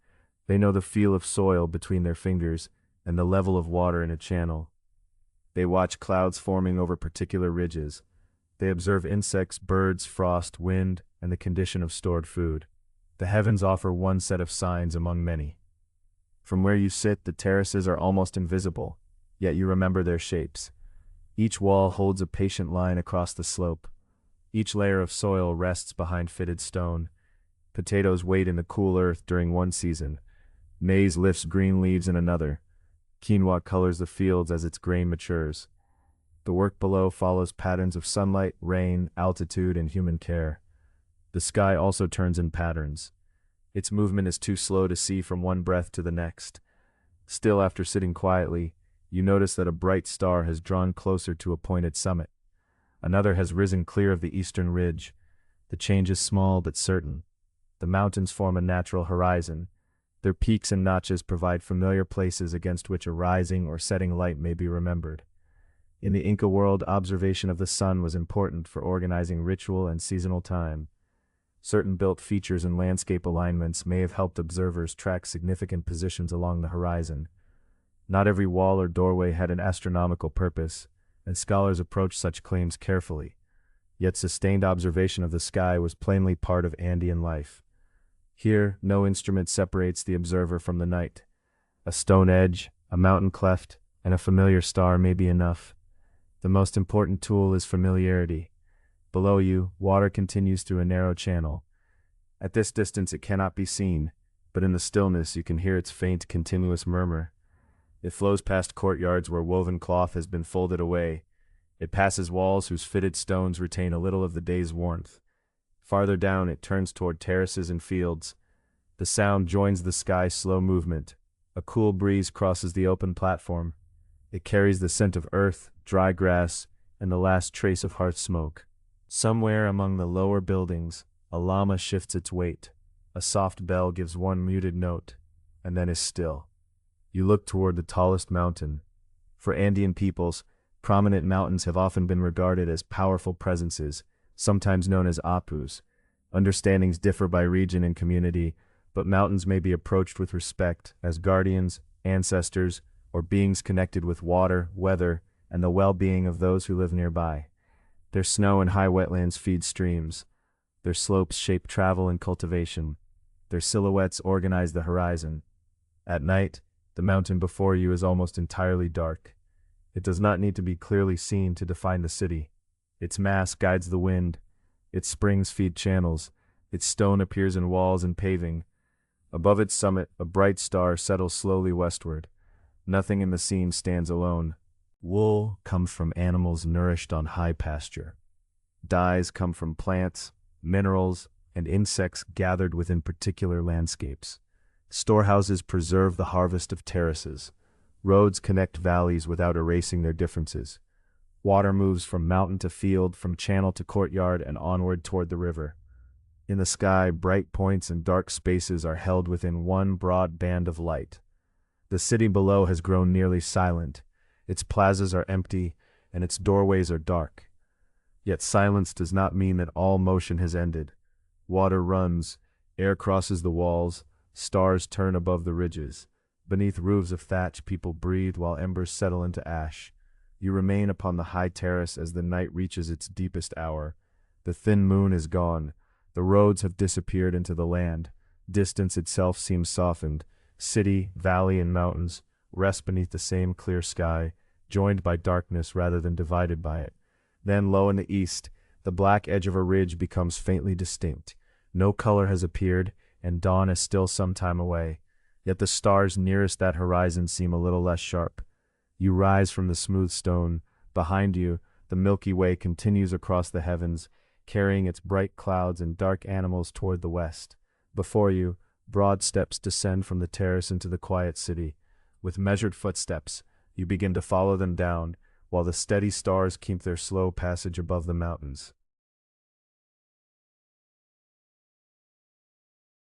They know the feel of soil between their fingers and the level of water in a channel. They watch clouds forming over particular ridges. They observe insects, birds, frost, wind, and the condition of stored food. The heavens offer one set of signs among many. From where you sit, the terraces are almost invisible, yet you remember their shapes. Each wall holds a patient line across the slope. Each layer of soil rests behind fitted stone. Potatoes wait in the cool earth during one season. Maize lifts green leaves in another. Quinoa colors the fields as its grain matures. The work below follows patterns of sunlight, rain, altitude, and human care. The sky also turns in patterns. Its movement is too slow to see from one breath to the next. Still, after sitting quietly, you notice that a bright star has drawn closer to a pointed summit. Another has risen clear of the eastern ridge. The change is small but certain. The mountains form a natural horizon. Their peaks and notches provide familiar places against which a rising or setting light may be remembered. In the Inca world, observation of the sun was important for organizing ritual and seasonal time. Certain built features and landscape alignments may have helped observers track significant positions along the horizon. Not every wall or doorway had an astronomical purpose, and scholars approached such claims carefully. Yet sustained observation of the sky was plainly part of Andean life. Here, no instrument separates the observer from the night. A stone edge, a mountain cleft, and a familiar star may be enough. The most important tool is familiarity. Below you, water continues through a narrow channel. At this distance it cannot be seen, but in the stillness you can hear its faint, continuous murmur. It flows past courtyards where woven cloth has been folded away. It passes walls whose fitted stones retain a little of the day's warmth. Farther down it turns toward terraces and fields. The sound joins the sky's slow movement. A cool breeze crosses the open platform. It carries the scent of earth, dry grass, and the last trace of hearth smoke. Somewhere among the lower buildings, a llama shifts its weight. A soft bell gives one muted note, and then is still. You look toward the tallest mountain. For Andean peoples, prominent mountains have often been regarded as powerful presences, sometimes known as apus. Understandings differ by region and community, but mountains may be approached with respect as guardians, ancestors, or beings connected with water, weather, and the well-being of those who live nearby. Their snow and high wetlands feed streams. Their slopes shape travel and cultivation. Their silhouettes organize the horizon. At night, the mountain before you is almost entirely dark. It does not need to be clearly seen to define the city. Its mass guides the wind. Its springs feed channels. Its stone appears in walls and paving. Above its summit, a bright star settles slowly westward. Nothing in the scene stands alone. Wool comes from animals nourished on high pasture. Dyes come from plants, minerals, and insects gathered within particular landscapes. Storehouses preserve the harvest of terraces. Roads connect valleys without erasing their differences. Water moves from mountain to field, from channel to courtyard, and onward toward the river. In the sky, bright points and dark spaces are held within one broad band of light. The city below has grown nearly silent. Its plazas are empty, and its doorways are dark. Yet silence does not mean that all motion has ended. Water runs, air crosses the walls, stars turn above the ridges. Beneath roofs of thatch, people breathe while embers settle into ash. You remain upon the high terrace as the night reaches its deepest hour. The thin moon is gone. The roads have disappeared into the land. Distance itself seems softened. City, valley, and mountains rest beneath the same clear sky, joined by darkness rather than divided by it. Then, low in the east, the black edge of a ridge becomes faintly distinct. No color has appeared, and dawn is still some time away. Yet the stars nearest that horizon seem a little less sharp. You rise from the smooth stone. Behind you, the Milky Way continues across the heavens, carrying its bright clouds and dark animals toward the west. Before you, broad steps descend from the terrace into the quiet city. With measured footsteps, you begin to follow them down, while the steady stars keep their slow passage above the mountains.